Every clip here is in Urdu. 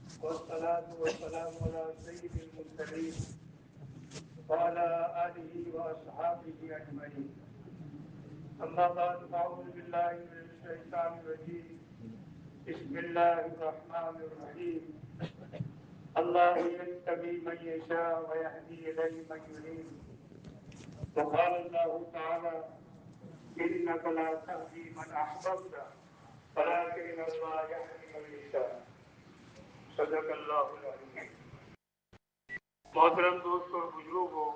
والصلاة والسلام على سيد المرسلين وعلى آله وأصحابه أجمعين. أما بعد فأعوذ بالله من الشيطان الرجيم. بسم الله الرحمن الرحيم. الله يجتبي من يشاء ويهدي إليه من ينيب. وقال الله تعالى: إنك لا تهدي من أحببت ولكن الله يهدي من يشاء. صدق اللہ العظیم. محترم دوستوں اور بزرگوں،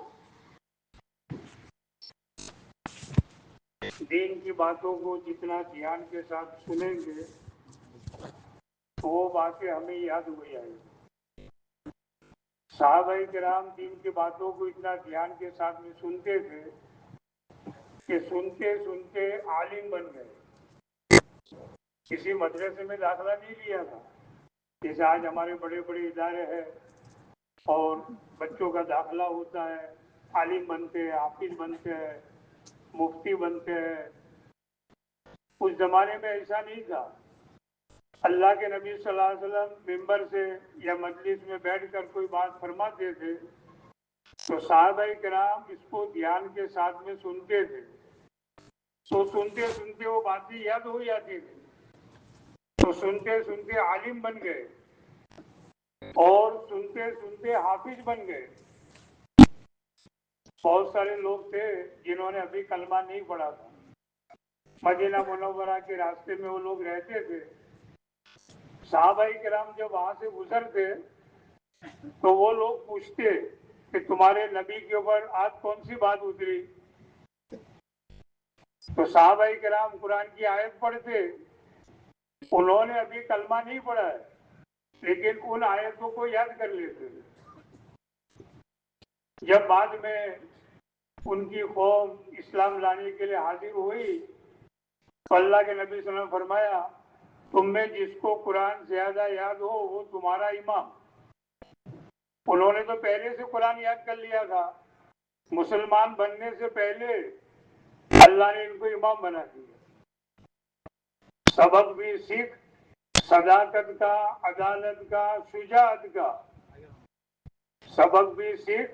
دین کی باتوں کو جتنا دھیان کے ساتھ سنیں گے وہ باتیں ہمیں یاد ہو جائیں گی. صحابہ کرام دین کی باتوں کو اتنا دھیان کے ساتھ میں سنتے تھے کہ سنتے سنتے عالم بن گئے. کسی مدرسے میں داخلہ نہیں لیا تھا. جیسے آج ہمارے بڑے بڑے ادارے ہیں اور بچوں کا داخلہ ہوتا ہے، عالم بنتے ہیں، حافظ بنتے ہیں، مفتی بنتے ہیں. اس زمانے میں ایسا نہیں تھا. اللہ کے نبی صلی اللہ علیہ وسلم ممبر سے یا مجلس میں بیٹھ کر کوئی بات فرماتے تھے تو صحابہ کرام اس کو دھیان کے ساتھ میں سنتے تھے. تو سنتے سنتے وہ باتیں یاد ہو جاتی تھی. تو سنتے سنتے عالم بن گئے اور سنتے سنتے حافظ بن گئے. بہت سارے لوگ تھے جنہوں نے ابھی کلمہ نہیں پڑھا تھا. مدینہ منورہ کے راستے میں وہ لوگ رہتے تھے. صحابہ کرام جب وہاں سے گزرتے تو وہ لوگ پوچھتے کہ تمہارے نبی کے اوپر آج کون سی بات اتری؟ تو صحابہ کرام قرآن کی آیت پڑھتے. انہوں نے ابھی کلمہ نہیں پڑھا ہے لیکن ان آیتوں کو یاد کر لیتے تھے. جب بعد میں ان کی قوم اسلام لانے کے لیے حاضر ہوئی تو اللہ کے نبی صلی اللہ علیہ وسلم نے فرمایا تم میں جس کو قرآن زیادہ یاد ہو وہ تمہارا امام. انہوں نے تو پہلے سے قرآن یاد کر لیا تھا. مسلمان بننے سے پہلے اللہ نے ان کو امام بنا دیا. سبق بھی سیکھ، صداقت کا، عدالت کا، شجاعت کا. سبق بھی سیکھ،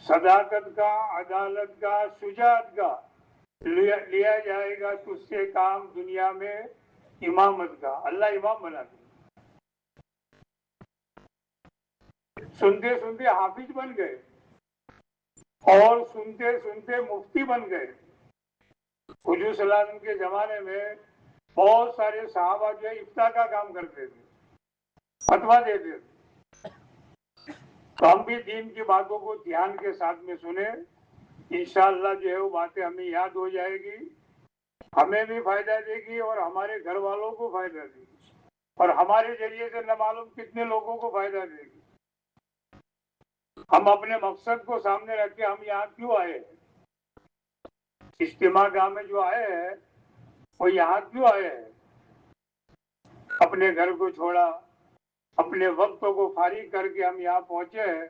صداقت کا، عدالت کا، شجاعت کا. لیا جائے گا تجھ سے کام دنیا میں امامت کا. اللہ امام بنا دیا. سنتے سنتے حافظ بن گئے اور سنتے سنتے مفتی بن گئے. حضور صلی اللہ علیہ وسلم کے زمانے میں بہت سارے صحابہ جو افتاء کا کام کرتے تھے، فتویٰ دیتے تھے. تو ہم بھی دین کی باتوں کو دھیان کے ساتھ میں سنیں. انشاءاللہ جو ہے وہ باتیں ہمیں یاد ہو جائے گی، ہمیں بھی فائدہ دے گی اور ہمارے گھر والوں کو فائدہ دے گی اور ہمارے ذریعے سے نہ معلوم کتنے لوگوں کو فائدہ دے گی. ہم اپنے مقصد کو سامنے رکھ کے ہم یہاں کیوں آئے ہیں؟ اجتماع گاہ میں جو آئے ہیں وہ یہاں کیوں آئے ہیں؟ اپنے گھر کو چھوڑا، اپنے وقت کو فارغ کر کے ہم یہاں پہنچے ہیں.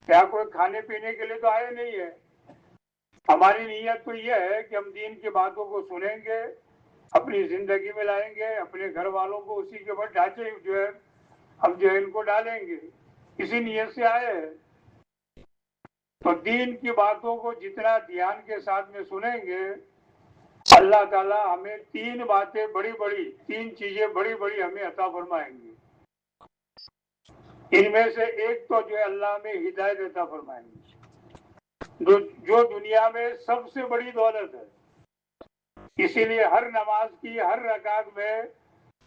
کیا کوئی کھانے پینے کے لیے تو آئے نہیں ہے. ہماری نیت تو یہ ہے کہ ہم دین کی باتوں کو سنیں گے، اپنی زندگی میں لائیں گے، اپنے گھر والوں کو اسی کے اوپر ڈھانچے جو ہے ہم جو ہے ان کو ڈالیں گے. اسی نیت سے آئے ہیں. تو دین کی باتوں کو جتنا دھیان کے ساتھ میں سنیں گے اللہ تعالیٰ ہمیں تین باتیں بڑی بڑی، تین چیزیں بڑی بڑی ہمیں عطا فرمائیں گے. ان میں سے ایک تو جو ہے اللہ ہمیں ہدایت عطا فرمائیں گے جو دنیا میں سب سے بڑی دولت ہے. اسی لیے ہر نماز کی ہر رکعت میں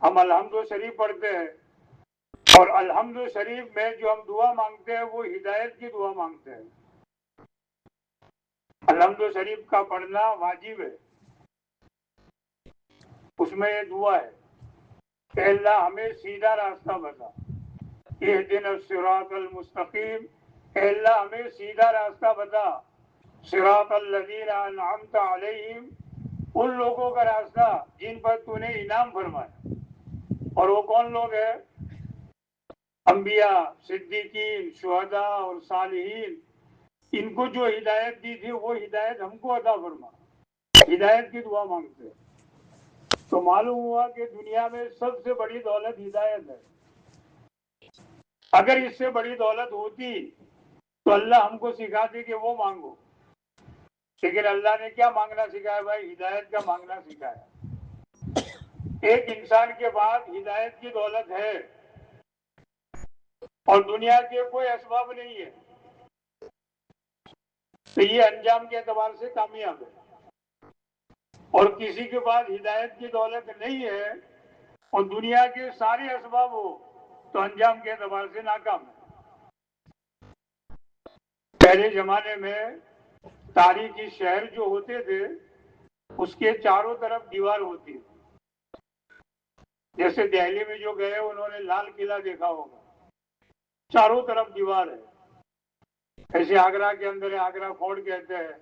ہم الحمد شریف پڑھتے ہیں اور الحمد شریف میں جو ہم دعا مانگتے ہیں وہ ہدایت کی دعا مانگتے ہیں. الحمد شریف کا پڑھنا واجب ہے. اس میں یہ دعا ہے کہ اللہ ہمیں سیدھا راستہ بتا، اہدنا الصراط المستقیم. اے اللہ ہمیں سیدھا راستہ بتا. صراط الذین انعمت علیہم، ان لوگوں کا راستہ جن پر تو نے انعام فرمایا. اور وہ کون لوگ ہیں؟ انبیاء، صدیقین، شہداء اور صالحین. ان کو جو ہدایت دی تھی وہ ہدایت ہم کو عطا فرما. ہدایت کی دعا مانگتے ہیں. تو معلوم ہوا کہ دنیا میں سب سے بڑی دولت ہدایت ہے. اگر اس سے بڑی دولت ہوتی تو اللہ ہم کو سکھاتے کہ وہ مانگو، لیکن اللہ نے کیا مانگنا سکھایا بھائی؟ ہدایت کا مانگنا سکھایا۔ ایک انسان کے بعد ہدایت کی دولت ہے اور دنیا کے کوئی اسباب نہیں ہے، تو یہ انجام کے اعتبار سے کامیاب ہے۔ اور کسی کے بعد ہدایت کی دولت نہیں ہے اور دنیا کے سارے اسباب ہو تو انجام کے اعتبار سے ناکام ہے۔ پہلے زمانے میں تاریخی شہر جو ہوتے تھے اس کے چاروں طرف دیوار ہوتی ہے، جیسے دہلی میں جو گئے انہوں نے لال قلعہ دیکھا ہوگا، چاروں طرف دیوار ہے۔ ایسے آگرہ کے اندر آگرہ فورٹ کہتے ہیں،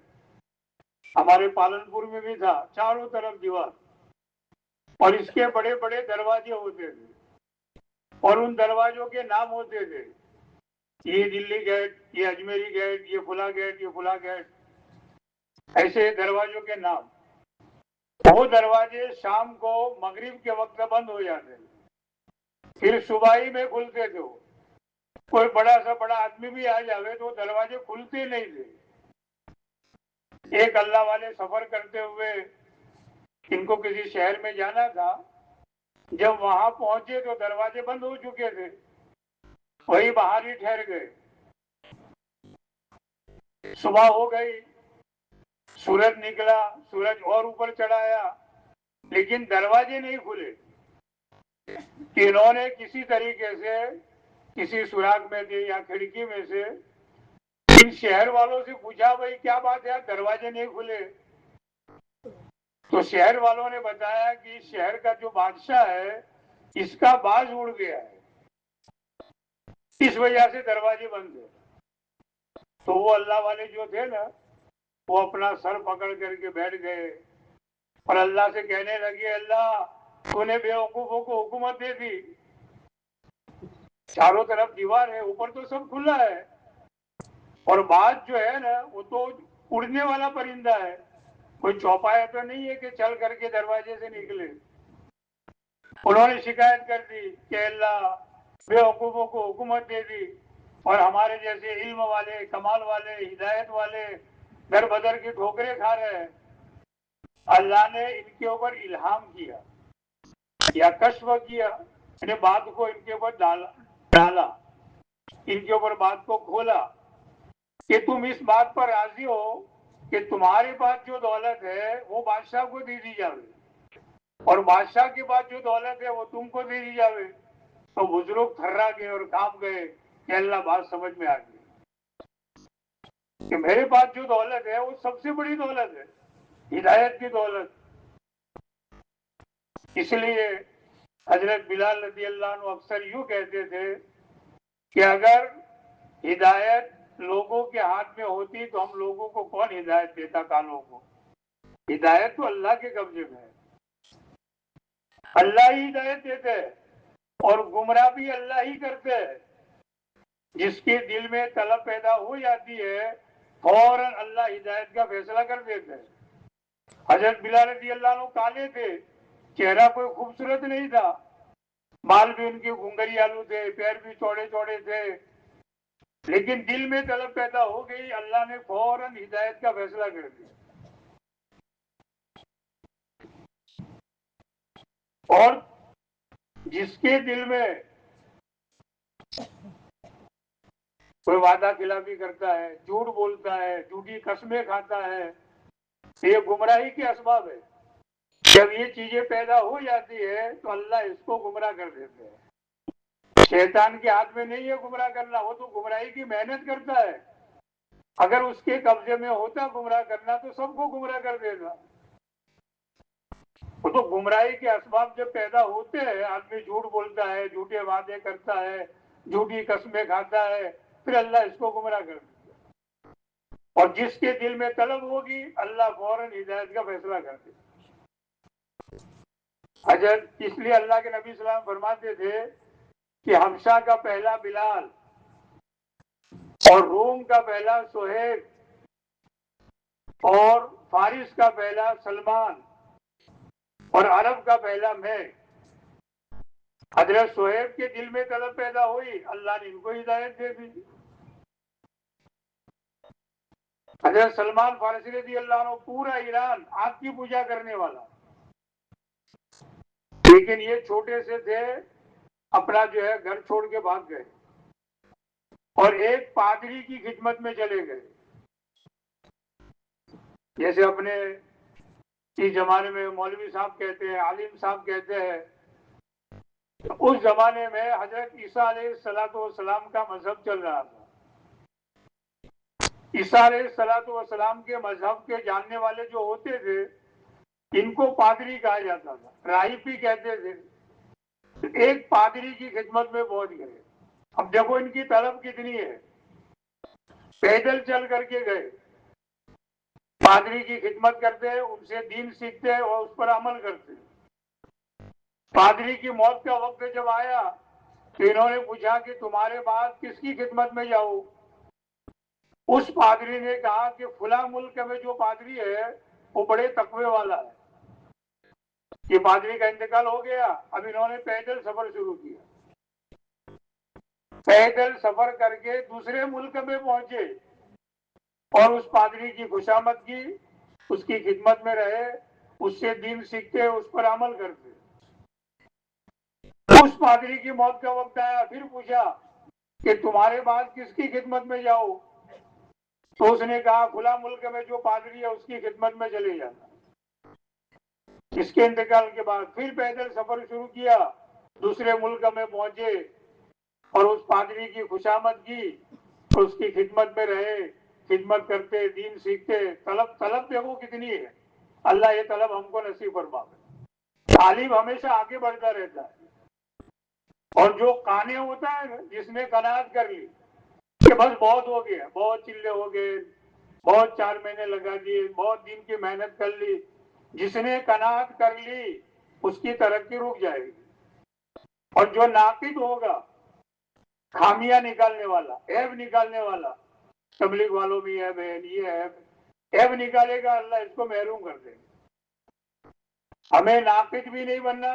ہمارے پالنپور میں بھی تھا، چاروں طرف دیوار، اور اس کے بڑے بڑے دروازے ہوتے تھے اور ان دروازوں کے نام ہوتے تھے، یہ دلی گیٹ، یہ اجمیری گیٹ، یہ فلاں گیٹ، یہ فلاں گیٹ، ایسے دروازوں کے نام۔ وہ دروازے شام کو مغرب کے وقت بند ہو جاتے پھر صبح میں کھلتے تھے۔ کوئی بڑا سا بڑا آدمی بھی آ جاوے تو دروازے کھلتے نہیں تھے۔ ایک اللہ والے سفر کرتے ہوئے ان کو کسی شہر میں جانا تھا، جب وہاں پہنچے تو دروازے بند ہو چکے تھے، وہی باہر ہی ٹھہر گئے۔ صبح ہو گئی، سورج نکلا، سورج اور اوپر چڑھایا، لیکن دروازے نہیں کھلے۔ کہ انہوں نے کسی طریقے سے کسی سوراخ میں سے یا کھڑکی میں سے ان شہر والوں سے پوچھا بھائی کیا بات ہے، دروازے نہیں کھلے؟ تو شہر والوں نے بتایا کہ اس شہر کا جو بادشاہ ہے اس کا باز اڑ گیا ہے، اس وجہ سے دروازے بند ہے۔ تو وہ اللہ والے جو تھے نا وہ اپنا سر پکڑ کر کے بیٹھ گئے اور اللہ سے کہنے لگے، اللہ تو نے بے وقوفوں کو حکومت دے دی، چاروں طرف دیوار ہے، اوپر تو سب کھلا ہے، اور بات جو ہے نا وہ تو اڑنے والا پرندہ ہے، کوئی چوپایا تو نہیں ہے کہ چل کر کے دروازے سے نکلے۔ انہوں نے شکایت کر دی کہ اللہ بے وقوفوں کو حکومت دے دی اور ہمارے جیسے علم والے، کمال والے، ہدایت والے در بدر کی ٹھوکریں کھا رہے ہیں۔ اللہ نے ان کے اوپر الہام کیا یا کشف کیا، یعنی بات کو ان کے اوپر ڈالا، ان کے اوپر بات کو کھولا کہ تم اس بات پر راضی ہو کہ تمہارے پاس جو دولت ہے وہ بادشاہ کو دے دی جائے اور بادشاہ کے پاس جو دولت ہے وہ تم کو دے دی جائے۔ تو بزرگ تھرا گئے اور کانپ گئے کہ اللہ بات سمجھ میں آ گئی کہ میرے پاس جو دولت ہے وہ سب سے بڑی دولت ہے، ہدایت کی دولت۔ اس لیے حضرت بلال رضی اللہ عنہ اکثر یوں کہتے تھے کہ اگر ہدایت لوگوں کے ہاتھ میں ہوتی تو ہم لوگوں کو کون ہدایت دیتا؟ کانوں کو ہدایت تو اللہ کے قبضے میں ہے، اللہ ہی ہدایت دیتے ہیں اور گمراہ بھی اللہ ہی کرتے ہیں۔ جس کے دل میں طلب پیدا ہو جاتی ہے فوراً اللہ ہدایت کا فیصلہ کر دیتے ہیں۔ حضرت بلال رضی اللہ عنہ کالے تھے، چہرہ کوئی خوبصورت نہیں تھا، بال بھی ان کے گھنگری آلو تھے، پیر بھی چوڑے چوڑے تھے، لیکن دل میں طلب پیدا ہو گئی، اللہ نے فوراً ہدایت کا فیصلہ کر دیا۔ اور جس کے دل میں کوئی وعدہ خلافی کرتا ہے، جھوٹ بولتا ہے، جھوٹی قسمیں کھاتا ہے، یہ گمراہی کے اسباب ہے۔ جب یہ چیزیں پیدا ہو جاتی ہے تو اللہ اس کو گمراہ کر دیتے ہیں۔ شیطان کے ہاتھ میں نہیں ہے گمراہ کرنا، وہ تو گمراہی کی محنت کرتا ہے۔ اگر اس کے قبضے میں ہوتا گمراہ کرنا تو سب کو گمراہ کر دیتا۔ وہ تو گمراہی کے اسباب جب پیدا ہوتے ہیں، آدمی جھوٹ بولتا ہے، جھوٹے وعدے کرتا ہے، جھوٹی قسمیں کھاتا ہے، پھر اللہ اس کو گمراہ کر دیتا ہے۔ اور جس کے دل میں طلب ہوگی اللہ فوراً ہدایت کا فیصلہ کر دیتا۔ حضرت اس لیے اللہ کے نبی صلی اللہ علیہ وسلم فرماتے تھے کہ حبشہ کا پہلا بلال اور روم کا پہلا سہیب اور فارس کا پہلا سلمان اور عرب کا پہلا میں، حضرت صہیب کے دل میں طلب پیدا ہوئی، اللہ نے ان کو ہدایت دے دی۔ حضرت سلمان فارسی رضی اللہ عنہ پورا ایران آگ کی پوجا کرنے والا، لیکن یہ چھوٹے سے تھے، اپنا جو ہے گھر چھوڑ کے بھاگ گئے اور ایک پادری کی خدمت میں چلے گئے۔ جیسے اپنے اس زمانے میں مولوی صاحب کہتے ہیں، عالم صاحب کہتے ہیں، اس زمانے میں حضرت عیسیٰ علیہ السلام کا مذہب چل رہا تھا۔ عیسیٰ علیہ السلام کے مذہب کے جاننے والے جو ہوتے تھے ان کو پادری کہا جاتا تھا، راہب بھی کہتے تھے۔ ایک پادری کی خدمت میں پہنچ گئے۔ اب دیکھو ان کی طلب کتنی ہے، پیدل چل کر کے گئے، پادری کی خدمت کرتے، ان سے دین سیکھتے اور اس پر عمل کرتے۔ پادری کی موت کا وقت جب آیا تو انہوں نے پوچھا کہ تمہارے بعد کس کی خدمت میں جاؤ؟ اس پادری نے کہا کہ فلاں ملک میں جو پادری ہے وہ بڑے تقوی والا ہے۔ یہ پادری کا انتقال ہو گیا، اب انہوں نے پیدل سفر شروع کیا، پیدل سفر کر کے دوسرے ملک میں پہنچے اور اس پادری کی خوشامد کی، اس کی خدمت میں رہے، اس سے دین سیکھتے، اس پر عمل کرتے۔ اس پادری کی موت کا وقت آیا، پھر پوچھا کہ تمہارے بعد کس کی خدمت میں جاؤ؟ تو اس نے کہا فلاں ملک میں جو پادری ہے اس کی خدمت میں چلے جانا۔ اس کے انتقال کے بعد پھر پیدل سفر شروع کیا، دوسرے ملک میں پہنچے اور اس پادری کی خوشامد کی، اس کی خدمت میں رہے، خدمت کرتے، دین سیکھتے۔ طلب دیکھو کتنی ہے، اللہ یہ طلب ہم کو نصیب فرمائے۔ تعلیم ہمیشہ آگے بڑھتا رہتا ہے، اور جو قانع ہوتا ہے جس نے قناعت کر لی کہ بس بہت ہو گیا، بہت چلے ہو گئے، بہت 4 مہینے لگا دیے، بہت دن کی محنت کر لی، جس نے قناعت کر لی اس کی ترقی رک جائے گی۔ اور جو ناقد ہوگا، خامیاں نکالنے والا، عیب نکالنے والا، تبلیغ والوں میں عیب ہے، یہ عیب نکالے گا، اللہ اس کو محروم کر دے گا۔ ہمیں ناقد بھی نہیں بننا،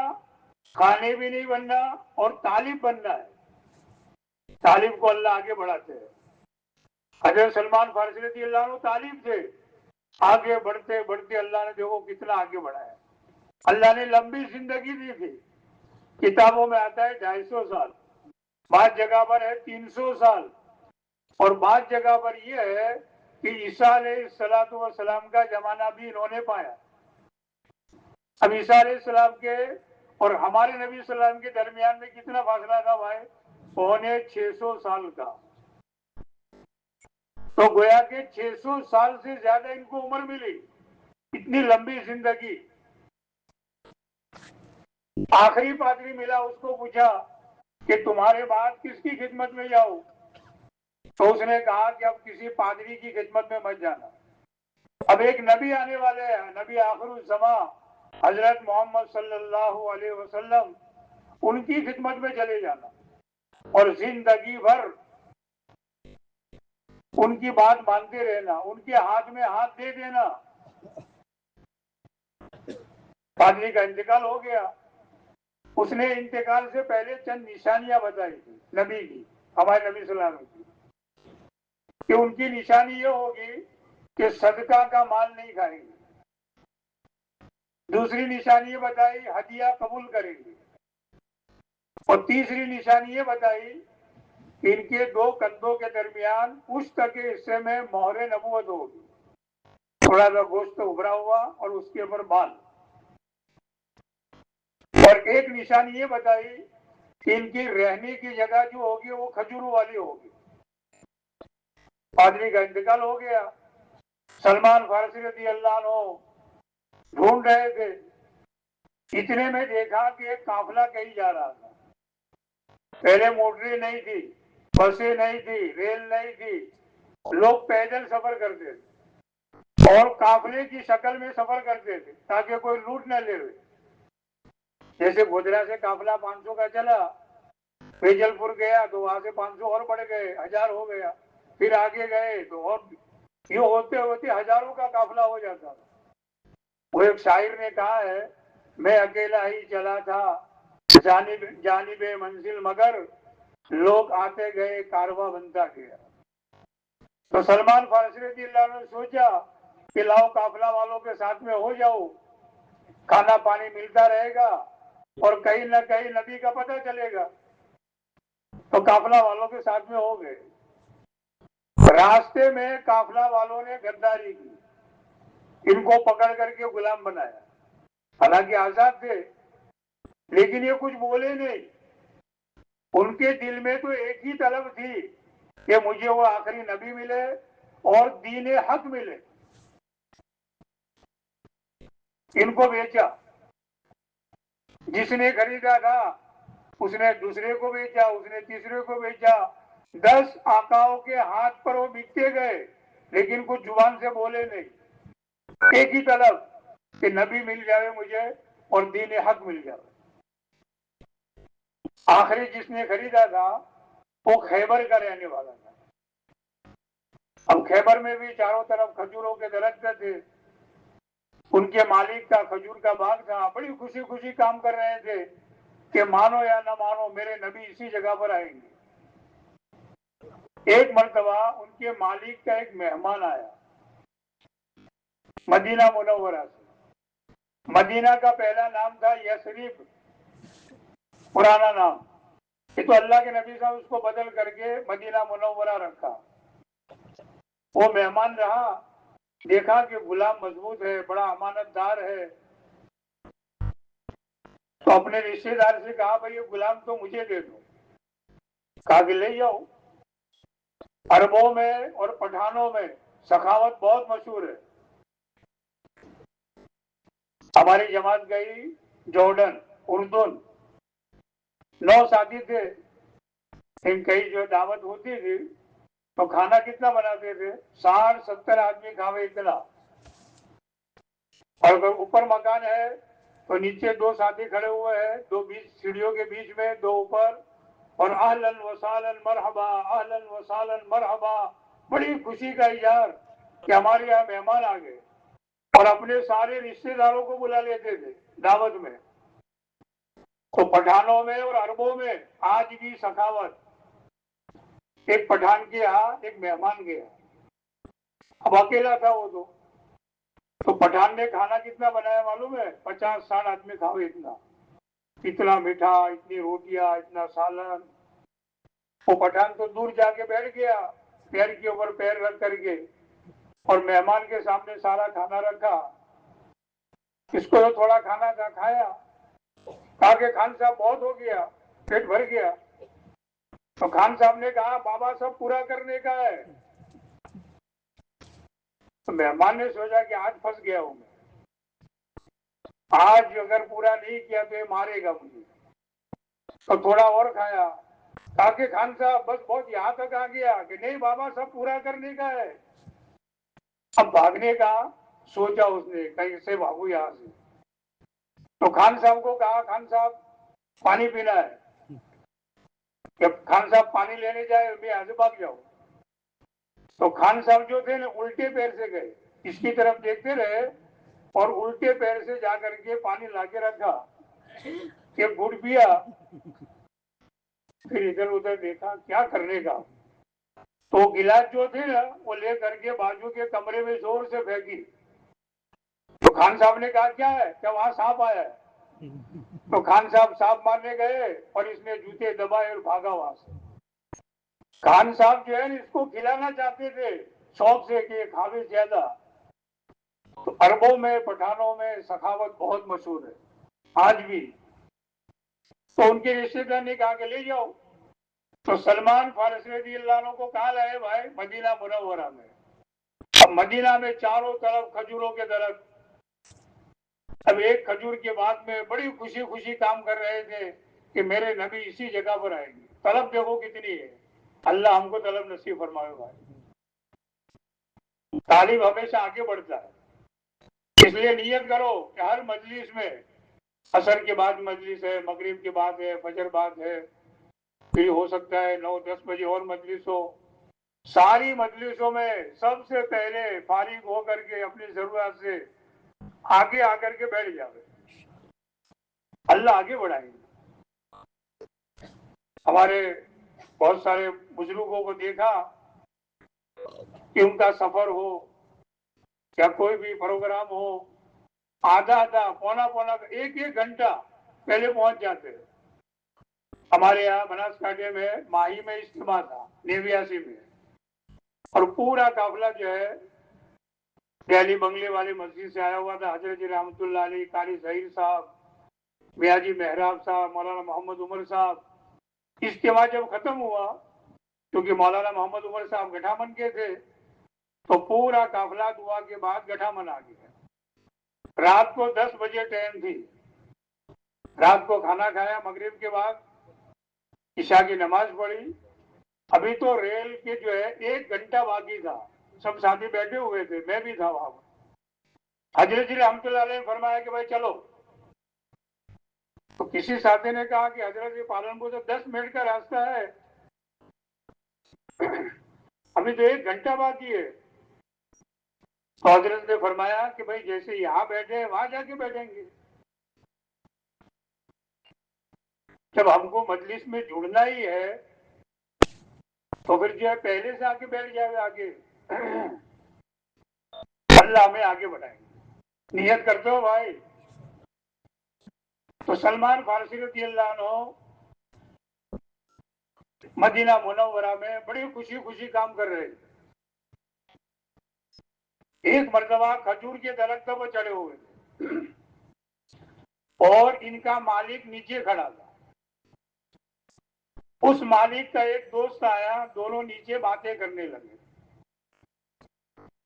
خانے بھی نہیں بننا، اور طالب بننا ہے۔ طالب کو اللہ آگے بڑھاتے ہیں۔ حضرت سلمان فارسی رضی اللہ عنہ طالب تھے، آگے بڑھتے بڑھتے اللہ نے دیکھو کتنا آگے بڑھایا۔ اللہ نے لمبی زندگی دی تھی، کتابوں میں آتا ہے 250 سال، بعض جگہ پر ہے 300 سال، اور بعض جگہ پر یہ ہے کہ عیسیٰ علیہ السلام کا زمانہ بھی انہوں نے پایا۔ اب عیسیٰ علیہ السلام کے اور ہمارے نبی صلی اللہ علیہ وسلم کے درمیان میں کتنا فاصلہ تھا بھائی؟ 650 سال کا۔ تو گویا کہ 600 سال سے زیادہ ان کو عمر ملی، اتنی لمبی زندگی۔ آخری پادری ملا، اس کو پوچھا کہ تمہارے بعد کس کی خدمت میں جاؤ؟ تو اس نے کہا کہ اب کسی پادری کی خدمت میں مت جانا، اب ایک نبی آنے والے ہیں، نبی آخر الزمان حضرت محمد صلی اللہ علیہ وسلم، ان کی خدمت میں چلے جانا اور زندگی بھر ان کی بات مانتے رہنا، ان کے ہاتھ میں ہاتھ دے دینا۔ پادری کا انتقال ہو گیا، اس نے انتقال سے پہلے چند نشانیاں بتائی تھی نبی کی، ہمارے نبی صلی اللہ علیہ وسلم کی، کہ ان کی نشانی یہ ہوگی کہ صدقہ کا مال نہیں کھائیں گے۔ دوسری نشانی یہ بتائی ہدیہ قبول کریں گے، اور تیسری نشانی یہ بتائی کہ ان کے 2 کندھوں کے درمیان پشت کے حصے میں مہر نبوت ہوگی، تھوڑا سا گوشت ابھرا ہوا اور اس کے اوپر بال۔ اور ایک نشانی یہ بتائی کہ ان کی رہنے کی جگہ جو ہوگی وہ کھجوروں والی ہوگی۔ پادری کا انتقال ہو گیا، سلمان فارسی رضی اللہ عنہ ڈھونڈ رہے تھے، اتنے میں دیکھا کہ ایک قافلہ کہیں جا رہا تھا۔ پہلے موٹریں نہیں تھی، بسیں نہیں تھی، ریل نہیں تھی، لوگ پیدل سفر کرتے تھے اور قافلے کی شکل میں سفر کرتے تھے تاکہ کوئی لوٹ نہ لے۔ جیسے گوجرا سے قافلہ 500 کا چلا، فیجل پور گیا تو وہاں سے 500 اور بڑھ گئے، 1000 ہو گیا، پھر آگے گئے تو اور یہ ہوتے ہوتے ہزاروں کا قافلہ ہو جاتا تھا۔ وہ ایک شاعر نے کہا ہے، میں اکیلا ہی چلا تھا جانب منزل مگر لوگ آتے گئے کارواں بنتا گیا. تو سلمان فارسی رضی اللہ عنہ نے سوچا کہ لاؤ قافلہ والوں کے ساتھ میں ہو جاؤ، کھانا پانی ملتا رہے گا اور کہیں نہ کہیں نبی کا پتہ چلے گا. تو قافلہ والوں کے ساتھ میں ہو گئے. راستے میں قافلہ والوں نے غداری کی، ان کو پکڑ کر کے غلام بنایا. حالانکہ آزاد تھے لیکن یہ کچھ بولے نہیں. ان کے دل میں تو ایک ہی طلب تھی کہ مجھے وہ آخری نبی ملے اور دین حق ملے. ان کو بیچا، جس نے خریدا تھا اس نے دوسرے کو بیچا، اس نے تیسرے کو بیچا. 10 آقاؤں کے ہاتھ پر وہ بکتے گئے لیکن کچھ زبان سے بولے نہیں. ایک ہی طلب کہ نبی مل جائے مجھے اور دین حق مل جائے. آخری جس نے خریدا تھا وہ خیبر کا رہنے والا تھا. اب خیبر میں بھی چاروں طرف کھجوروں کے درخت تھے. ان کے مالک کا کھجور کا باغ تھا. بڑی خوشی خوشی کام کر رہے تھے کہ مانو یا نہ مانو میرے نبی اسی جگہ پر آئیں گے. ایک مرتبہ ان کے مالک کا ایک مہمان آیا مدینہ منورہ سے. مدینہ کا پہلا نام تھا یثرب، پرانا نام. یہ تو اللہ کے نبی صاحب اس کو بدل کر کے مدینہ منورہ رکھا. وہ مہمان رہا، دیکھا کہ غلام مضبوط ہے، بڑا امانت دار ہے. تو اپنے رشتے دار سے کہا بھائی یہ غلام تو مجھے دے دو. کہا کہ لے جاؤ. عربوں میں اور پٹھانوں میں سخاوت بہت مشہور ہے. ہماری جماعت گئی جارڈن، اردن. 9 ساتھی تھے. ان کئی جو دعوت ہوتی تھی تو کھانا کتنا بناتے تھے؟ 60-70 آدمی کھاوے اتنا. اور اگر اوپر مکان ہے تو نیچے 2 ساتھی کھڑے ہوئے ہیں، 2 سیڑھیوں کے بیچ میں، 2 اوپر. اور اہلن وسالن مرحبا، اہلن وسالن مرحبا. بڑی خوشی کا اظہار کہ ہمارے یہاں مہمان آ گئے. اور اپنے سارے رشتے داروں کو بلا لیتے تھے دعوت میں. تو پٹھانوں میں اور عربوں میں آج بھی سخاوت. ایک پٹھان کے یہاں ایک مہمان گیا، اب اکیلا تھا وہ. تو پٹھان نے کھانا کتنا بنایا معلوم ہے؟ 50-60 آدمی کھاوے اتنا. اتنا میٹھا، اتنی روٹیاں، اتنا سالن. وہ پٹھان تو دور جا کے بیٹھ گیا پیر کے اوپر پیر رکھ کر کے، اور مہمان کے سامنے سارا کھانا رکھا. اس کو جو تھوڑا کھانا تھا کھایا. کہا کہ خان صاحب بہت ہو گیا، پیٹ بھر گیا. تو خان صاحب نے کہا بابا سب پورا کرنے کا ہے. تو مہمان نے سوچا کہ آج پھنس گیا ہوں میں، آج اگر پورا نہیں کیا تو یہ مارے گا مجھے. تو تھوڑا اور کھایا. کہا کہ خان صاحب بس بہت یہاں تک آ گیا کہ نہیں بابا سب پورا کرنے کا ہے. اب بھاگنے کا سوچا اس نے، کہیں سے بھاگو یہاں سے. تو خان صاحب کو کہا خان صاحب پانی پینا ہے. جب خان صاحب پانی لینے جائے میں یہاں سے بھاگ جاؤں. تو خان صاحب جو تھے نا الٹے پیر سے گئے، اس کی طرف دیکھتے رہے اور الٹے پیر سے جا کر کے پانی لا کے رکھا. ایک گھٹ پیا، پھر ادھر ادھر دیکھا کیا کرنے کا. تو گلاس جو تھے نا وہ لے کر کے بازو کے کمرے میں زور سے پھینکی. تو خان صاحب نے کہا کیا ہے؟ کیا وہاں سانپ آیا ہے؟ تو خان صاحب سانپ مارنے گئے اور اس نے جوتے دبائے اور بھاگا وہاں سے. خان صاحب جو ہے اس کو کھلانا چاہتے تھے شوق سے کہ کھاوے زیادہ. تو عربوں میں پٹھانوں میں سخاوت بہت مشہور ہے آج بھی. تو ان کے رشتے دار نے کہا کہ لے جاؤ. تو سلمان فارسی رضی اللہ عنہ کو کہا لائے بھائی مدینہ منورہ میں. اب مدینہ میں چاروں طرف کھجوروں کے درخت. اب ایک کھجور کے بعد میں بڑی خوشی خوشی کام کر رہے تھے کہ میرے نبی اسی جگہ پر آئیں گے. طلب دیکھو کتنی ہے. اللہ ہم کو طلب نصیب فرمائے بھائی. طالب ہمیشہ آگے بڑھتا ہے. اس لیے نیت کرو کہ ہر مجلس میں، عصر کے بعد مجلس ہے، مغرب کے بعد ہے، فجر بعد ہے، پھر ہو سکتا ہے 9-10 بجے اور مجلس ہو. ساری مجلسوں میں سب سے پہلے فارغ ہو کر کے اپنی ضرورت سے آگے آ کر کے بیٹھ جاؤ. اللہ آگے بڑھائیں گے. ہمارے بہت سارے بزرگوں کو دیکھا کہ ان کا سفر ہو یا کوئی بھی پروگرام ہو، آدھا پونا ایک گھنٹہ پہلے پہنچ جاتے ہیں۔ ہمارے یہاں بناسکانٹھے میں ماہی میں اجتماع تھا 89 میں، اور پورا قافلہ جو ہے دہلی بنگلے والی مسجد سے آیا ہوا تھا۔ حضرت جی رحمۃ اللہ علیہ، قاری ظہیر صاحب، میاں جی محراب صاحب، مولانا محمد عمر صاحب۔ اجتماع جب ختم ہوا، کیونکہ مولانا محمد عمر صاحب گٹھامن کے تھے، تو پورا قافلہ دعا کے بعد گٹھامن آ گیا۔ رات کو 10 بجے ٹرین تھی، رات کو کھانا کھایا، مغرب کے بعد عشاء کی نماز پڑھی۔ ابھی تو ریل کے جو ہے 1 گھنٹہ باقی تھا، سب ساتھی بیٹھے ہوئے تھے، میں بھی تھا وہاں پر۔ حضرت جی رحمۃ اللہ علیہ نے فرمایا کہ بھائی چلو، تو کسی ساتھی نے کہا کہ حضرت جی پالنپور سے 10 منٹ کا راستہ ہے، ابھی تو 1 گھنٹہ باقی ہے۔ تو حضرت نے فرمایا کہ بھائی جیسے یہاں بیٹھے ہیں وہاں جا کے بیٹھیں گے۔ جب ہم کو مجلس میں جڑنا ہی ہے تو پھر جو ہے پہلے سے آگے بیٹھ جائے آگے، اللہ ہمیں آگے بڑھائیں گے۔ نیت کرتے ہو بھائی؟ تو سلمان فارسی رضی اللہ عنہ مدینہ منورہ میں بڑی خوشی کام کر رہے تھے۔ ایک مرتبہ کھجور کے درخت پر چڑھے ہوئے تھے اور ان کا مالک نیچے کھڑا تھا۔ اس مالک کا ایک دوست آیا، دونوں نیچے باتیں کرنے لگے۔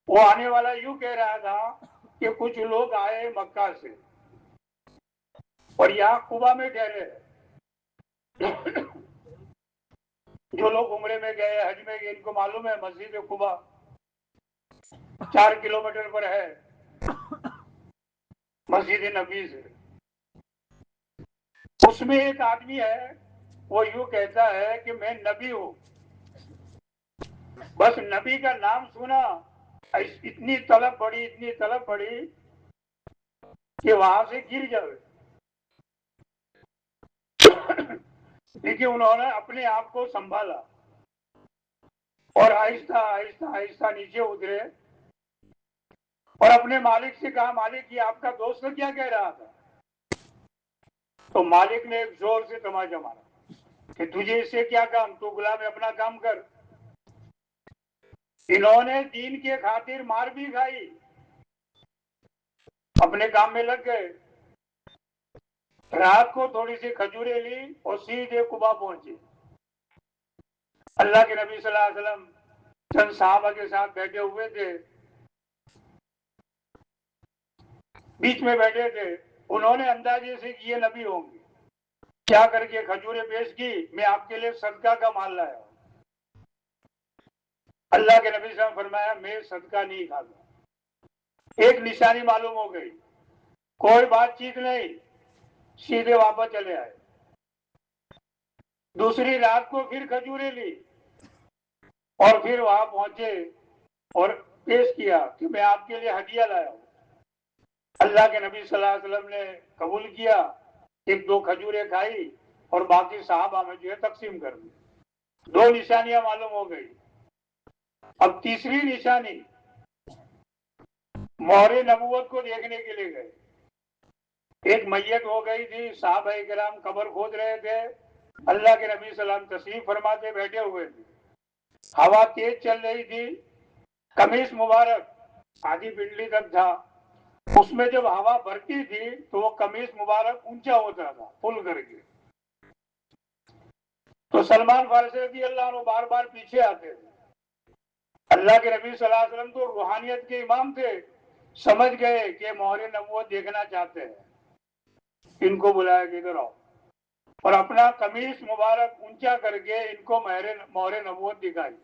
وہ آنے والا یوں کہہ رہا تھا کہ کچھ لوگ آئے مکہ سے اور یہاں قبا میں ٹھہرے، جو لوگ عمرے میں گئے، حج میں گئے، ان کو معلوم ہے مسجد قبا 4 کلومیٹر پر ہے مسجد نبی سے۔ اس میں ایک آدمی ہے، وہ یوں کہتا ہے کہ میں نبی ہوں، بس نبی کا نام سنا، اتنی طلب بڑھی کہ وہاں سے گر جائے۔ لیکن انہوں نے اپنے آپ کو سنبھالا اور آہستہ آہستہ نیچے اترے اور اپنے مالک سے کہا، مالک یہ آپ کا دوست کیا کہہ رہا تھا؟ تو مالک نے ایک زور سے تماچا مارا کہ تجھے اس سے کیا کام، تو غلام اپنا کام کر۔ انہوں نے دین کے خاطر مار بھی کھائی، اپنے کام میں لگ گئے۔ رات کو تھوڑی سی کھجوریں لی اور سیدھے قبا پہنچے۔ اللہ کے نبی صلی اللہ علیہ وسلم چند صحابہ کے ساتھ بیٹھے ہوئے تھے، بیچ میں بیٹھے تھے۔ انہوں نے اندازے سے کہ یہ نبی ہوں گے، کیا کر کے کھجوریں پیش کی، میں آپ کے لیے صدقہ کا مال لایا ہوں۔ اللہ کے نبی صلی اللہ علیہ وسلم فرمایا میں صدقہ نہیں کھاتا۔ ایک نشانی معلوم ہو گئی، کوئی بات چیت نہیں، سیدھے واپس چلے آئے۔ دوسری رات کو پھر کھجوریں لی اور پھر وہاں پہنچے اور پیش کیا کہ میں آپ کے لیے ہدیہ لایا ہوں۔ اللہ کے نبی صلی اللہ علیہ وسلم نے قبول کیا، 1-2 کھجوریں کھائی اور باقی صحابہ میں جو ہے تقسیم کر دی۔ 2 نشانیاں معلوم ہو گئی۔ اب تیسری نشانی، مہر نبوت کو دیکھنے کے لیے گئے۔ ایک میت ہو گئی تھی، صحابہ کرام قبر کھود رہے تھے، اللہ کے نبی صلی اللہ علیہ وسلم تشریف فرماتے بیٹھے ہوئے تھے۔ ہوا تیز چل رہی تھی، قمیص مبارک آدھی پنڈلی تک تھا، اس میں جب ہوا بھرتی تھی تو وہ قمیص مبارک اونچا ہوتا تھا پھول کر کے۔ تو سلمان فارسی رضی اللہ عنہ بار بار پیچھے آتے تھے۔ اللہ کے نبی صلی اللہ علیہ وسلم تو روحانیت کے امام تھے، سمجھ گئے کہ مہر نبوت دیکھنا چاہتے ہیں، ان کو بلایا کہ ادھر آؤ، اور اپنا قمیص مبارک اونچا کر کے ان کو مہر نبوت دکھائی۔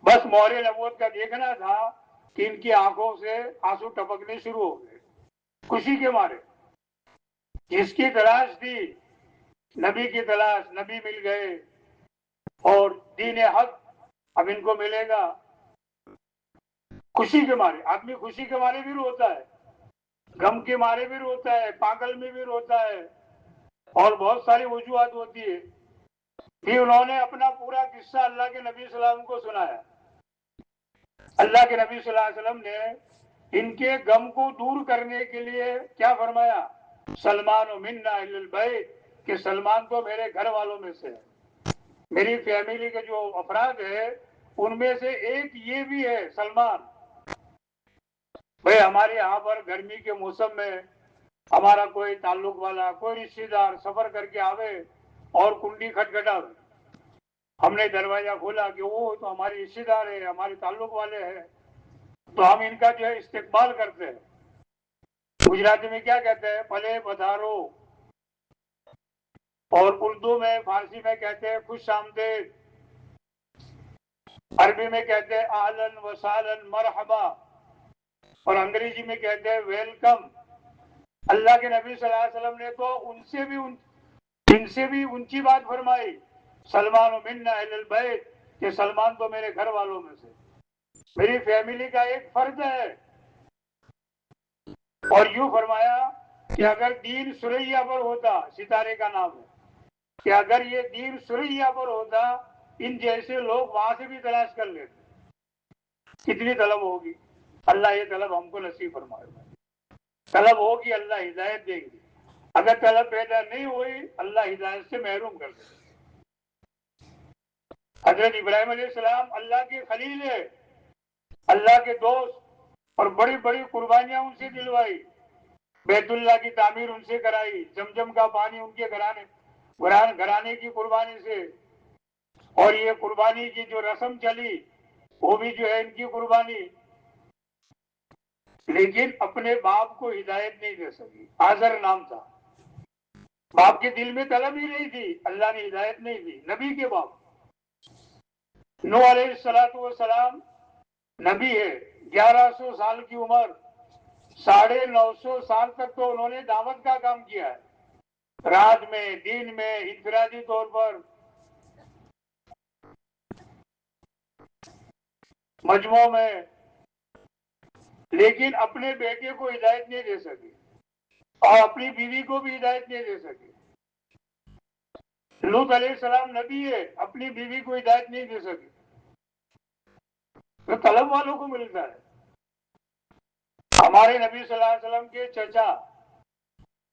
بس مہر نبوت کا دیکھنا تھا کہ ان کی آنکھوں سے آنسو ٹپکنے شروع ہو گئے خوشی کے مارے۔ جس کی تلاش تھی نبی کی تلاش، نبی مل گئے اور دین حق اب ان کو ملے گا۔ خوشی کے مارے، آدمی خوشی کے مارے بھی روتا ہے، غم کے مارے بھی روتا ہے، پاگل میں بھی روتا ہے، اور بہت ساری وجوہات ہوتی ہے۔ پھر انہوں نے اپنا پورا قصہ اللہ کے نبی صلی اللہ علیہ وسلم کو سنایا. اللہ کے نبی صلی اللہ علیہ وسلم نے ان کے غم کو دور کرنے کے لیے کیا فرمایا؟ سلمان و منا اہل البیت، کہ سلمان تو میرے گھر والوں میں سے ہے، میری فیملی کے جو افراد ہیں ان میں سے ایک یہ بھی ہے سلمان. بھئی ہمارے یہاں پر گرمی کے موسم میں ہمارا کوئی تعلق والا، کوئی رشتہ دار سفر کر کے آوے اور کنڈی کھٹکھٹاوے، ہم نے دروازہ کھولا کہ وہ تو ہمارے رشتہ دار ہے، ہمارے تعلق والے ہیں، تو ہم ان کا جو ہے استقبال کرتے ہیں. گجراتی میں کیا کہتے ہیں؟ پلے پدھارو، اور اردو میں فارسی میں کہتے ہیں خوش آمدید، عربی میں کہتے ہیں اہلن و سہلن مرحبا، اور انگریزی میں کہتے ہیں ویلکم. اللہ کے نبی صلی اللہ علیہ وسلم نے تو ان سے بھی اونچی بات فرمائی، سلمان و منا اہل البیت، کہ سلمان تو میرے گھر والوں میں سے، میری فیملی کا ایک فرد ہے. اور یوں فرمایا کہ اگر دین سریا پر ہوتا، ستارے کا نام ہے، کہ اگر یہ دین سریا پر ہوتا ان جیسے لوگ وہاں سے بھی تلاش کر لیتے. کتنی طلب ہوگی؟ اللہ یہ طلب ہم کو نصیب فرمائے. طلب ہوگی اللہ ہدایت دیں گے، اگر طلب پیدا نہیں ہوئی اللہ ہدایت سے محروم کر دے. حضرت ابراہیم علیہ السلام اللہ کے خلیل ہے، اللہ کے دوست، اور بڑی بڑی قربانیاں ان سے دلوائی، بیت اللہ کی تعمیر ان سے کرائی، زمزم کا پانی ان کے گھرانے کی قربانی سے، اور یہ قربانی کی جو رسم چلی وہ بھی جو ہے ان کی قربانی. لیکن اپنے باپ کو ہدایت نہیں دے سکی. آزر نام تھا، باپ کے دل میں طلب ہی نہیں تھی، اللہ نے ہدایت نہیں دی. نبی کے باپ نوح علیہ السلام نبی ہے، 1100 سال کی عمر، 950 سال تک تو انہوں نے دعوت کا کام کیا ہے، رات میں دن میں انفرادی طور پر، مجموعوں میں، لیکن اپنے بیٹے کو ہدایت نہیں دے سکے اور اپنی بیوی کو بھی ہدایت نہیں دے سکے. لوط علیہ السلام نبی ہے، اپنی بیوی کو ہدایت نہیں دے سکے. تو طلب والوں کو ملتا ہے. ہمارے نبی صلی اللہ علیہ وسلم کے چچا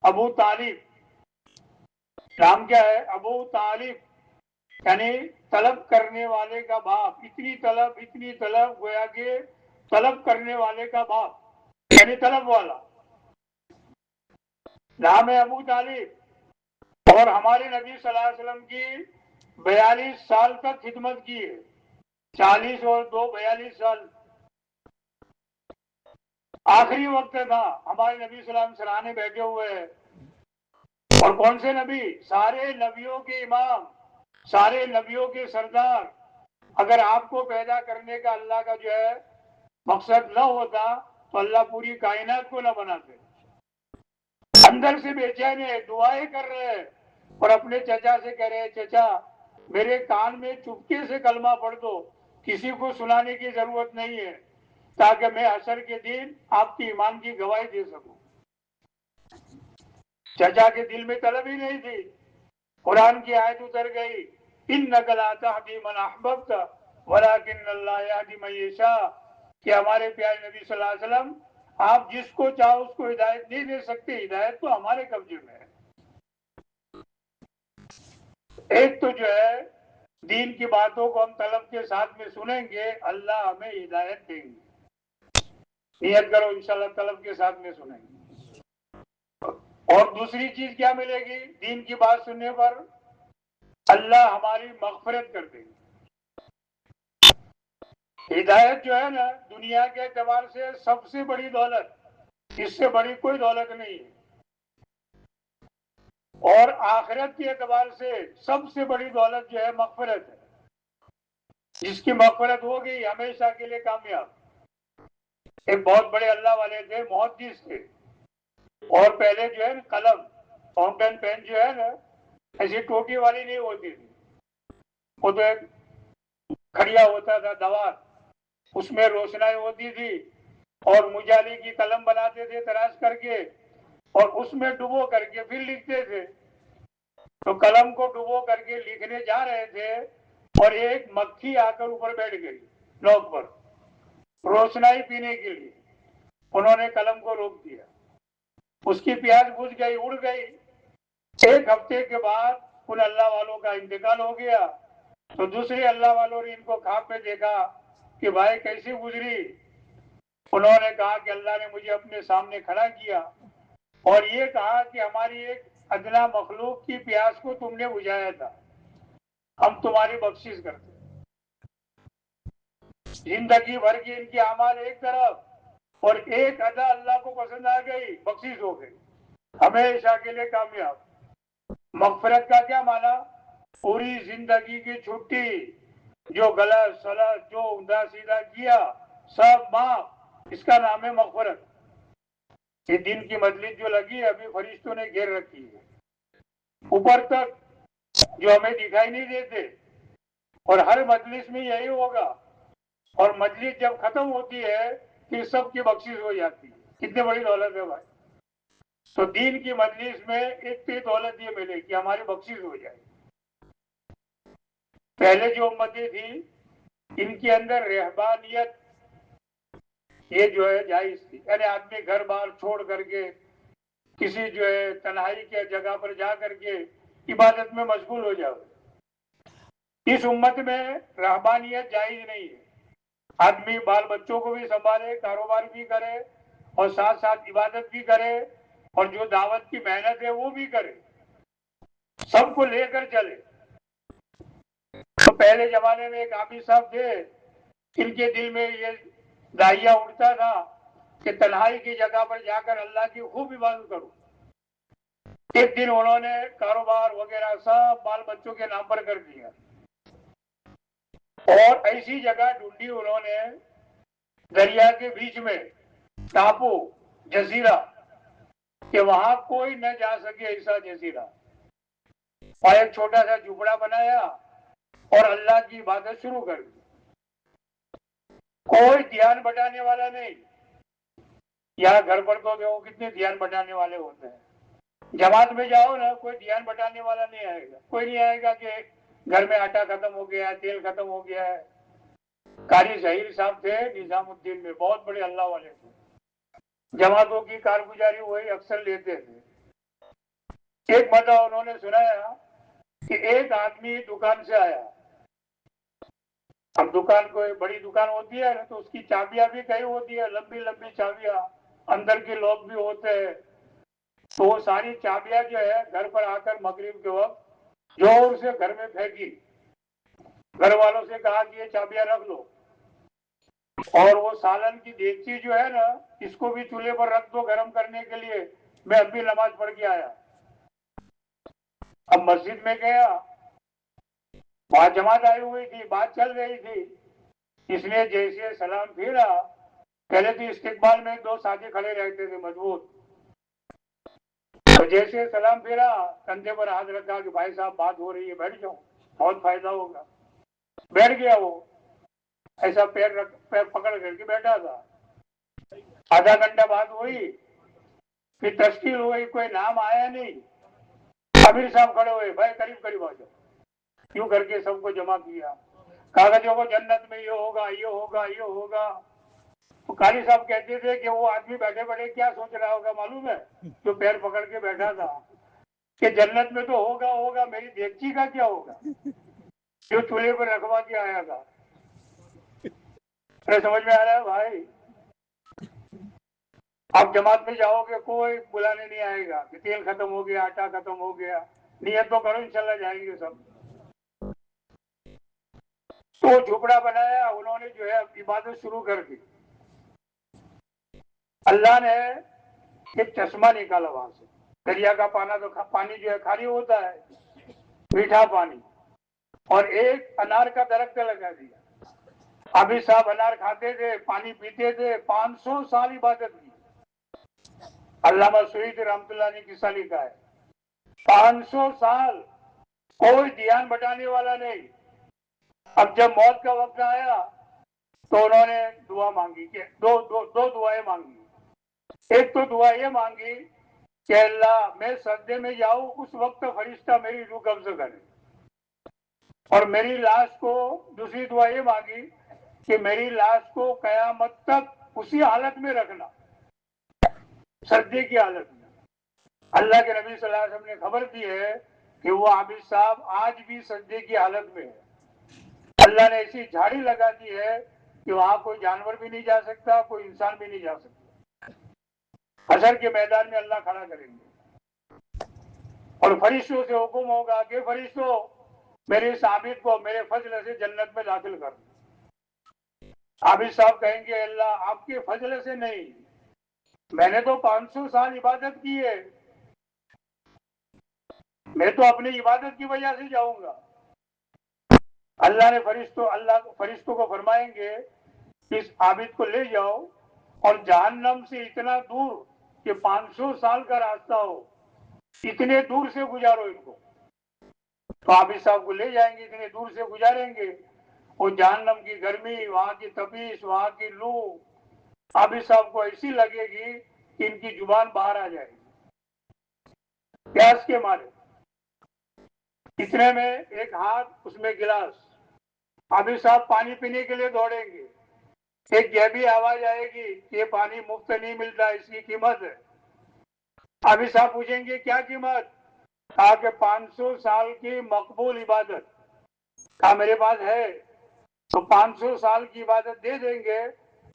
ابو طالب، نام کیا ہے؟ ابو طالب، یعنی طلب کرنے والے کا باپ. اتنی طلب گویا کہ طلب کرنے والے کا باپ، یعنی طلب والا، نام ہے ابو طالب. اور ہمارے نبی صلی اللہ علیہ وسلم کی 42 سال تک خدمت کی ہے، 40 اور 2 42 سال. آخری وقت تھا، ہمارے نبی صلی اللہ علیہ وسلم سرانے بیٹھے ہوئے ہیں. اور کون سے نبی؟ سارے نبیوں کے امام، سارے نبیوں کے سردار. اگر آپ کو پیدا کرنے کا اللہ کا جو ہے مقصد نہ ہوتا تو اللہ پوری کائنات کو نہ بناتے. اندر سے بے چین ہے، دعائیں کر رہے ہیں، اور اپنے چچا سے کہہ رہے ہیں چچا میرے کان میں چپکے سے کلمہ پڑھ دو، کسی کو سنانے کی ضرورت نہیں ہے، تاکہ میں حشر کے دن آپ کی ایمان کی گواہی دے سکوں. چچا کے دل میں طلب ہی نہیں تھی. قرآن کی آیت اتر گئی، انک لا تہدی من احببت ولکن اللہ یہدی من یشاء، کہ ہمارے پیارے نبی صلی اللہ علیہ وسلم آپ جس کو چاہو اس کو ہدایت نہیں دے سکتے، ہدایت تو ہمارے قبضے میں ہے. ایک تو جو ہے دین کی باتوں کو ہم طلب کے ساتھ میں سنیں گے، اللہ ہمیں ہدایت دیں گے. نیت کرو انشاءاللہ طلب کے ساتھ میں سنیں گے. اور دوسری چیز کیا ملے گی؟ دین کی بات سننے پر اللہ ہماری مغفرت کر دیں گے. ہدایت جو ہے نا دنیا کے اعتبار سے سب سے بڑی دولت، اس سے بڑی کوئی دولت نہیں ہے. اور آخرت کے اعتبار سے سب سے بڑی دولت جو ہے مغفرت ہے. جس کی مغفرت ہو گئی ہمیشہ کے لیے کامیاب. ایک بہت بڑے اللہ والے تھے، محدث تھے، اور پہلے جو ہے نا قلم، فاؤنٹین پین جو ہے نا ایسی ٹوٹی والی نہیں ہوتی تھی، وہ تو ایک کھڑیا ہوتا تھا دوار، اس میں روشنائی ہوتی تھی، اور مجالی کی قلم بناتے تھے تراش کر کے، اور اس میں ڈبو کر کے پھر لکھتے تھے. تو قلم کو ڈبو کر کے لکھنے جا رہے تھے اور ایک مکھی آ کر اوپر بیٹھ گئی نوک پر روشنائی پینے کے لیے. انہوں نے قلم کو روک دیا, اس کی پیاس بجھ گئی, اڑ گئی. ایک ہفتے کے بعد ان اللہ والوں کا انتقال ہو گیا. تو دوسرے اللہ والوں نے ان کو خواب میں دیکھا کہ بھائی کیسی گزری. انہوں نے کہا کہ اللہ نے مجھے اپنے سامنے کھڑا کیا اور یہ کہا کہ ہماری ایک ادنا مخلوق کی پیاس کو تم نے بجھایا تھا, ہم تمہاری بخشش کرتے. زندگی بھر کی ان کی اعمال ایک طرف اور ایک ادا اللہ کو پسند آ گئی, بخشش ہو گئی, ہمیشہ کے لیے کامیاب. مغفرت کا کیا معنی؟ پوری زندگی کی چھٹی, جو غلط سلط جو اوندا سیدھا کیا سب معاف, اس کا نام ہے مغفرت. یہ دن کی مجلس جو لگی ہے ابھی فرشتوں نے گھیر رکھی ہے اوپر تک, جو ہمیں دکھائی نہیں دیتے, اور ہر مجلس میں یہی ہوگا. اور مجلس جب ختم ہوتی ہے پھر سب کی بخشش ہو جاتی ہے. کتنی بڑی دولت ہے بھائی. تو دین کی مجلس میں ایک دولت یہ ملے کہ ہماری بخشش ہو جائے. پہلے جو امتیں تھی ان کے اندر رہبانیت یہ جو ہے جائز تھی, یعنی آدمی گھر بار چھوڑ کر کے کسی جو ہے تنہائی کے جگہ پر جا کر کے عبادت میں مشغول ہو جاؤ. اس امت میں رہبانیت جائز نہیں ہے. آدمی بال بچوں کو بھی سنبھالے, کاروبار بھی کرے اور ساتھ ساتھ عبادت بھی کرے, اور جو دعوت کی محنت ہے وہ بھی کرے, سب کو لے کر چلے. تو پہلے زمانے میں ایک حافظ صاحب تھے, ان کے دل میں یہ داہیہ اٹھتا تھا کہ تنہائی کی جگہ پر جا کر اللہ کی خوب عبادت کروں. ایک دن انہوں نے کاروبار وغیرہ سب بال بچوں کے نام پر کر دیا اور ایسی جگہ ڈھونڈی انہوں نے دریا کے بیچ میں, ٹاپو, جزیرہ, کہ وہاں کوئی نہ جا سکے ایسا جزیرہ. اور ایک چھوٹا سا جھوپڑا بنایا اور اللہ کی عبادت شروع کر دی. کوئی دھیان بٹانے والا نہیں. یہاں گھر پر تو دیکھو کتنے دھیان بٹانے والے ہوتے ہیں. جماعت میں جاؤ نا, کوئی دھیان بٹانے والا نہیں آئے گا. کوئی نہیں آئے گا کہ گھر میں آٹا ختم ہو گیا, تیل ختم ہو گیا ہے. قاری ظہیر صاحب تھے نظام الدین میں, بہت بڑے اللہ والے تھے. جماعتوں کی کارگزاری وہی اکثر لیتے تھے. ایک مرتبہ انہوں نے سنایا کہ ایک آدمی دکان سے آیا. اب دکان کوئی بڑی دکان ہوتی ہے نا تو اس کی چابیاں بھی کئی ہوتی ہے, لمبی لمبی چابیاں, اندر کے لوگ بھی ہوتے ہیں. تو وہ ساری چابیاں جو ہے گھر پر آ کر مغرب کے وقت زور سے گھر میں پھینکی. گھر والوں سے کہا کہ یہ چابیاں رکھ لو, اور وہ سالن کی دیگچی جو ہے نا اس کو بھی چولہے پر رکھ دو گرم کرنے کے لیے, میں اب بھی نماز پڑھ کے آیا. اب مسجد میں گیا, وہاں جماعت آئی ہوئی تھی, بات چل رہی تھی. اس نے جیسے سلام پھیرا, پہلے تو استقبال میں دو ساتھی کھڑے رہتے تھے مضبوط, تو جیسے سلام پھیرا کندھے پر ہاتھ رکھا کہ بھائی صاحب بات ہو رہی ہے, بیٹھ جاؤ, بہت فائدہ ہوگا. بیٹھ گیا وہ, ایسا پیر پکڑ کر کے بیٹھا تھا. آدھا گھنٹہ بات ہوئی, پھر تشکیل ہوئی, کوئی نام آیا نہیں. امیر صاحب کھڑے ہوئے, بھائی قریب قریب آ جاؤ. کیوں کر کے سب کو جمع کیا, کاغذوں کو جنت میں یہ ہوگا یہ ہوگا یہ ہوگا. تو قاری صاحب کہتے تھے کہ وہ آدمی بیٹھے بیٹھے کیا سوچ رہا ہوگا معلوم ہے, جو پیر پکڑ کے بیٹھا تھا, کہ جنت میں تو ہوگا ہوگا, میری دیگچی کا کیا ہوگا جو چولہے پر رکھوا کے آیا تھا. سمجھ میں آ رہا ہے بھائی. آپ جماعت میں جاؤ گے کوئی بلانے نہیں آئے گا کہ تیل ختم ہو گیا, آٹا ختم ہو گیا. نیت تو کرو انشاءاللہ جائیں گے سب. تو جھوپڑا بنایا انہوں نے, جو ہے عبادت شروع کر دی. اللہ نے ایک چشمہ نکالا وہاں سے. دریا کا پانی جو ہے خالی ہوتا ہے, میٹھا پانی, اور ایک انار کا درخت لگا دیا. ابھی صاحب انار کھاتے تھے, پانی پیتے تھے, 500 سال عبادت کی. علامہ سعید رحمت اللہ نے قصہ لکھا ہے, 500 سال کوئی دھیان بٹانے والا نہیں. اب جب موت کا وقت آیا تو انہوں نے دعا مانگی کہ دو دعائیں مانگی. ایک تو دعا یہ مانگی کہ اللہ میں سجدے میں جاؤں، اس وقت فرشتہ میری روح قبض کرے، اور میری لاش کو دوسری دعا یہ مانگی کہ میری لاش کو قیامت تک اسی حالت میں رکھنا، سجدے کی حالت میں۔ اللہ کے نبی صلی اللہ علیہ وسلم نے خبر دی ہے کہ وہ عابد صاحب آج بھی سجدے کی حالت میں ہے۔ اللہ نے ایسی جھاڑی لگا دی ہے کہ وہاں کوئی جانور بھی نہیں جا سکتا، کوئی انسان بھی نہیں جا سکتا۔ حشر کے میدان میں اللہ کھڑا کریں گے اور فرشتوں سے حکم ہوگا کہ فرشتوں میرے اس عابد کو میرے فضل سے جنت میں داخل کر دو۔ عابد صاحب کہیں گے اللہ آپ کے فضل سے نہیں، میں نے تو 500 سال عبادت کی ہے، میں تو اپنی عبادت کی وجہ سے جاؤں گا۔ اللہ نے فرشتوں کو فرمائیں گے کہ اس عابد کو لے جاؤ اور جہنم سے اتنا دور کہ 500 سال کا راستہ ہو، اتنے دور سے گزارو ان کو۔ تو عابد صاحب کو لے جائیں گے، اتنے دور سے گزاریں گے، اور جہنم کی گرمی، وہاں کی تپش، وہاں کی لو عابد صاحب کو ایسی لگے گی کہ ان کی زبان باہر آ جائے گی پیاس کے مارے۔ اتنے میں ایک ہاتھ، اس میں گلاس، عابد صاحب پانی پینے کے لیے دوڑیں گے، ایک یہ بھی آواز آئے گی کہ یہ پانی مفت نہیں ملتا، اس کی قیمت ہے۔ عابد صاحب پوچھیں گے کیا قیمت؟ کہا کہ 500 سال کی مقبول عبادت۔ کہا میرے پاس ہے، تو 500 سال کی عبادت دے دیں گے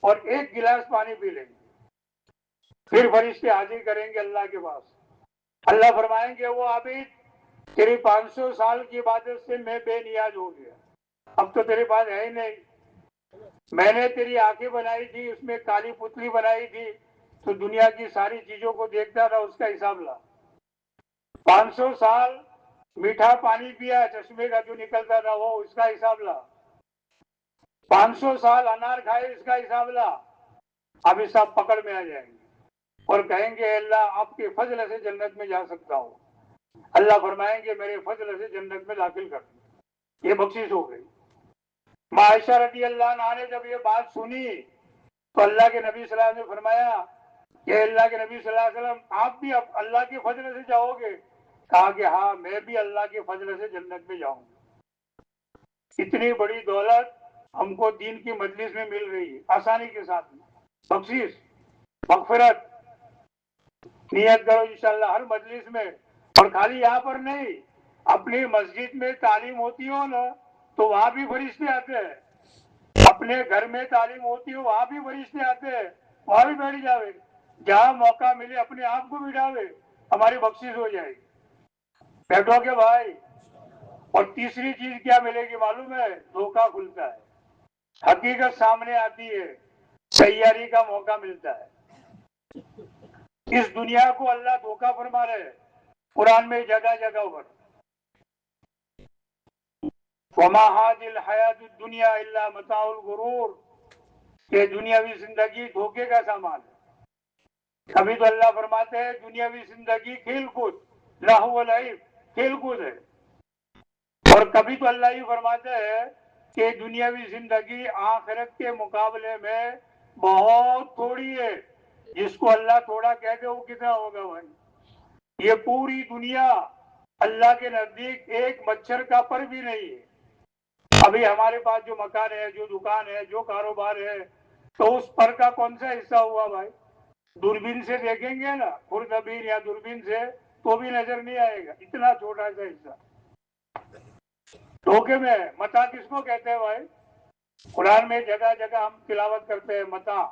اور ایک گلاس پانی پی لیں گے۔ پھر فرشتے حاضر کریں گے اللہ کے پاس، اللہ فرمائیں گے وہ عابد تیری 500 سال کی عبادت سے میں بے نیاز ہو گیا، اب تو تیرے پاس ہے ہی نہیں۔ میں نے تیری آنکھیں بنائی تھی، اس میں کالی پتلی بنائی تھی، تو دنیا کی ساری چیزوں کو دیکھتا تھا، اس کا حساب لا۔ 500 سال میٹھا پانی پیا، چشمے کا جو نکلتا تھا وہ، اس کا حساب لا۔ 500 سال انار کھائے، اس کا حساب لا۔ اب یہ سب پکڑ میں آ جائیں گے اور کہیں گے اللہ آپ کے فضل سے جنت میں جا سکتا ہوں۔ اللہ فرمائیں گے میرے فضل سے جنت میں داخل کر دیں، یہ بخشش ہو گئی۔ عائشہ رضی اللہ عنہا نے جب یہ بات سنی تو اللہ کے نبی صلی اللہ علیہ وسلم نے فرمایا کہ اللہ کے نبی صلی اللہ علیہ وسلم آپ بھی اب اللہ کے فضل سے جاؤ گے؟ کہا کہ ہاں میں بھی اللہ کے فضل سے جنت میں جاؤں گا۔ اتنی بڑی دولت ہم کو دین کی مجلس میں مل رہی ہے، آسانی کے ساتھ میں، بخشش، مغفرت۔ نیت کرو انشاءاللہ ہر مجلس میں، اور خالی یہاں پر نہیں، اپنی مسجد میں تعلیم ہوتی ہو نا تو وہاں بھی فرشتے آتے ہیں، اپنے گھر میں تعلیم ہوتی ہو وہاں بھی فرشتے آتے ہیں، وہاں بھی بیٹھ جاوے، جہاں موقع ملے اپنے آپ کو بٹھاوے، ہماری بخشش ہو جائے گی۔ بیٹھو گے بھائی۔ اور تیسری چیز کیا ملے گی معلوم ہے؟ دھوکہ کھلتا ہے، حقیقت سامنے آتی ہے، تیاری کا موقع ملتا ہے۔ اس دنیا کو اللہ دھوکہ فرما رہے ہیں قرآن میں جگہ جگہ پر، وَمَا هَذِهِ الْحَيَاةُ الدُّنْيَا إِلَّا مَتَاعُ الْغُرُورِ، کہ دنیاوی زندگی دھوکے کا سامان ہے۔ کبھی تو اللہ فرماتے ہیں دنیاوی زندگی کھیل کود، لہو و لعب، کھیل کود ہے، اور کبھی تو اللہ یہ فرماتے ہیں کہ دنیاوی زندگی آخرت کے مقابلے میں بہت تھوڑی ہے۔ جس کو اللہ تھوڑا کہتے وہ کتنا ہوگا بھائی؟ یہ پوری دنیا اللہ کے نزدیک ایک مچھر کا پر بھی نہیں ہے۔ ابھی ہمارے پاس جو مکان ہے، جو دکان ہے، جو کاروبار ہے، تو اس پر کا کون سا حصہ ہوا بھائی؟ دوربین سے دیکھیں گے نا، خوردبین یا دوربین سے، تو بھی نظر نہیں آئے گا، اتنا چھوٹا سا حصہ۔ دھوکے میں متاع کس کو کہتے ہیں بھائی؟ قرآن میں جگہ جگہ ہم تلاوت کرتے ہیں متاع،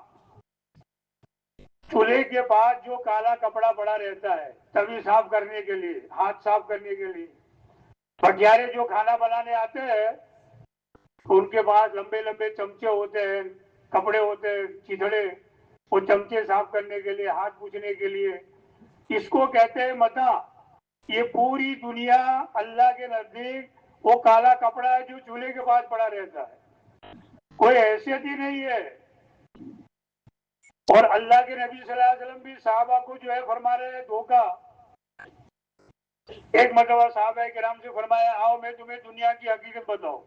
چولہے کے پاس جو کالا کپڑا پڑا رہتا ہے توی صاف کرنے کے لیے، ہاتھ صاف کرنے کے لیے، بٹیارے جو کھانا بنانے آتے ہیں ان کے پاس لمبے لمبے چمچے ہوتے ہیں، کپڑے ہوتے ہیں چیتڑے، وہ چمچے صاف کرنے کے لیے، ہاتھ پوچھنے کے لیے، اس کو کہتے ہیں متاع۔ یہ پوری دنیا اللہ کے نزدیک وہ کالا کپڑا ہے جو چولہے کے پاس پڑا رہتا ہے، کوئی حیثیت ہی نہیں ہے۔ اور اللہ کے نبی صلی اللہ علیہ وسلم بھی صحابہ کو جو ہے فرما رہے ہیں دھوکہ۔ ایک مرتبہ صحابہ کرام سے فرمایا آؤ میں تمہیں دنیا کی حقیقت بتاؤں،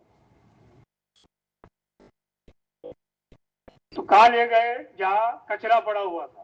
تو کہاں لے گئے؟ جہاں کچرا پڑا ہوا تھا،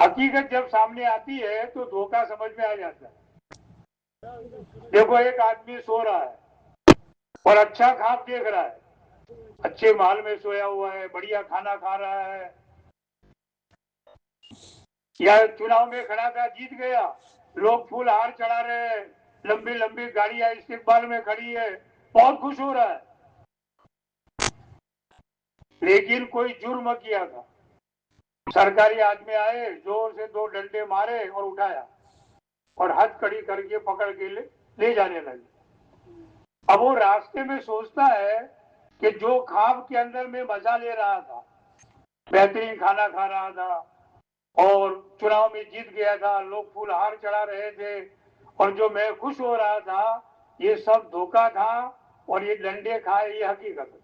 حقیقت جب سامنے آتی ہے تو دھوکہ سمجھ میں آ جاتا ہے. دیکھو ایک آدمی سو رہا ہے اور اچھا خواب دیکھ رہا ہے، اچھے محل میں سویا ہوا ہے، بڑھیا کھانا کھا رہا ہے، یا چناؤ میں کھڑا تھا جیت گیا، لوگ پھول ہار چڑھا رہے ہیں، لمبی لمبی گاڑیاں استقبال میں کھڑی ہے، بہت خوش ہو رہا ہے. لیکن کوئی جرم کیا تھا، سرکاری آدمی آئے، زور سے 2 ڈنڈے مارے اور اٹھایا اور ہاتھ کڑی کر کے پکڑ کے لے جانے لگے. اب وہ راستے میں سوچتا ہے کہ جو خواب کے اندر میں مزہ لے رہا تھا، بہترین کھانا کھا رہا تھا اور چناؤ میں جیت گیا تھا، لوگ پھول ہار چڑھا رہے تھے اور جو میں خوش ہو رہا تھا، یہ سب دھوکہ تھا اور یہ ڈنڈے کھائے یہ حقیقت.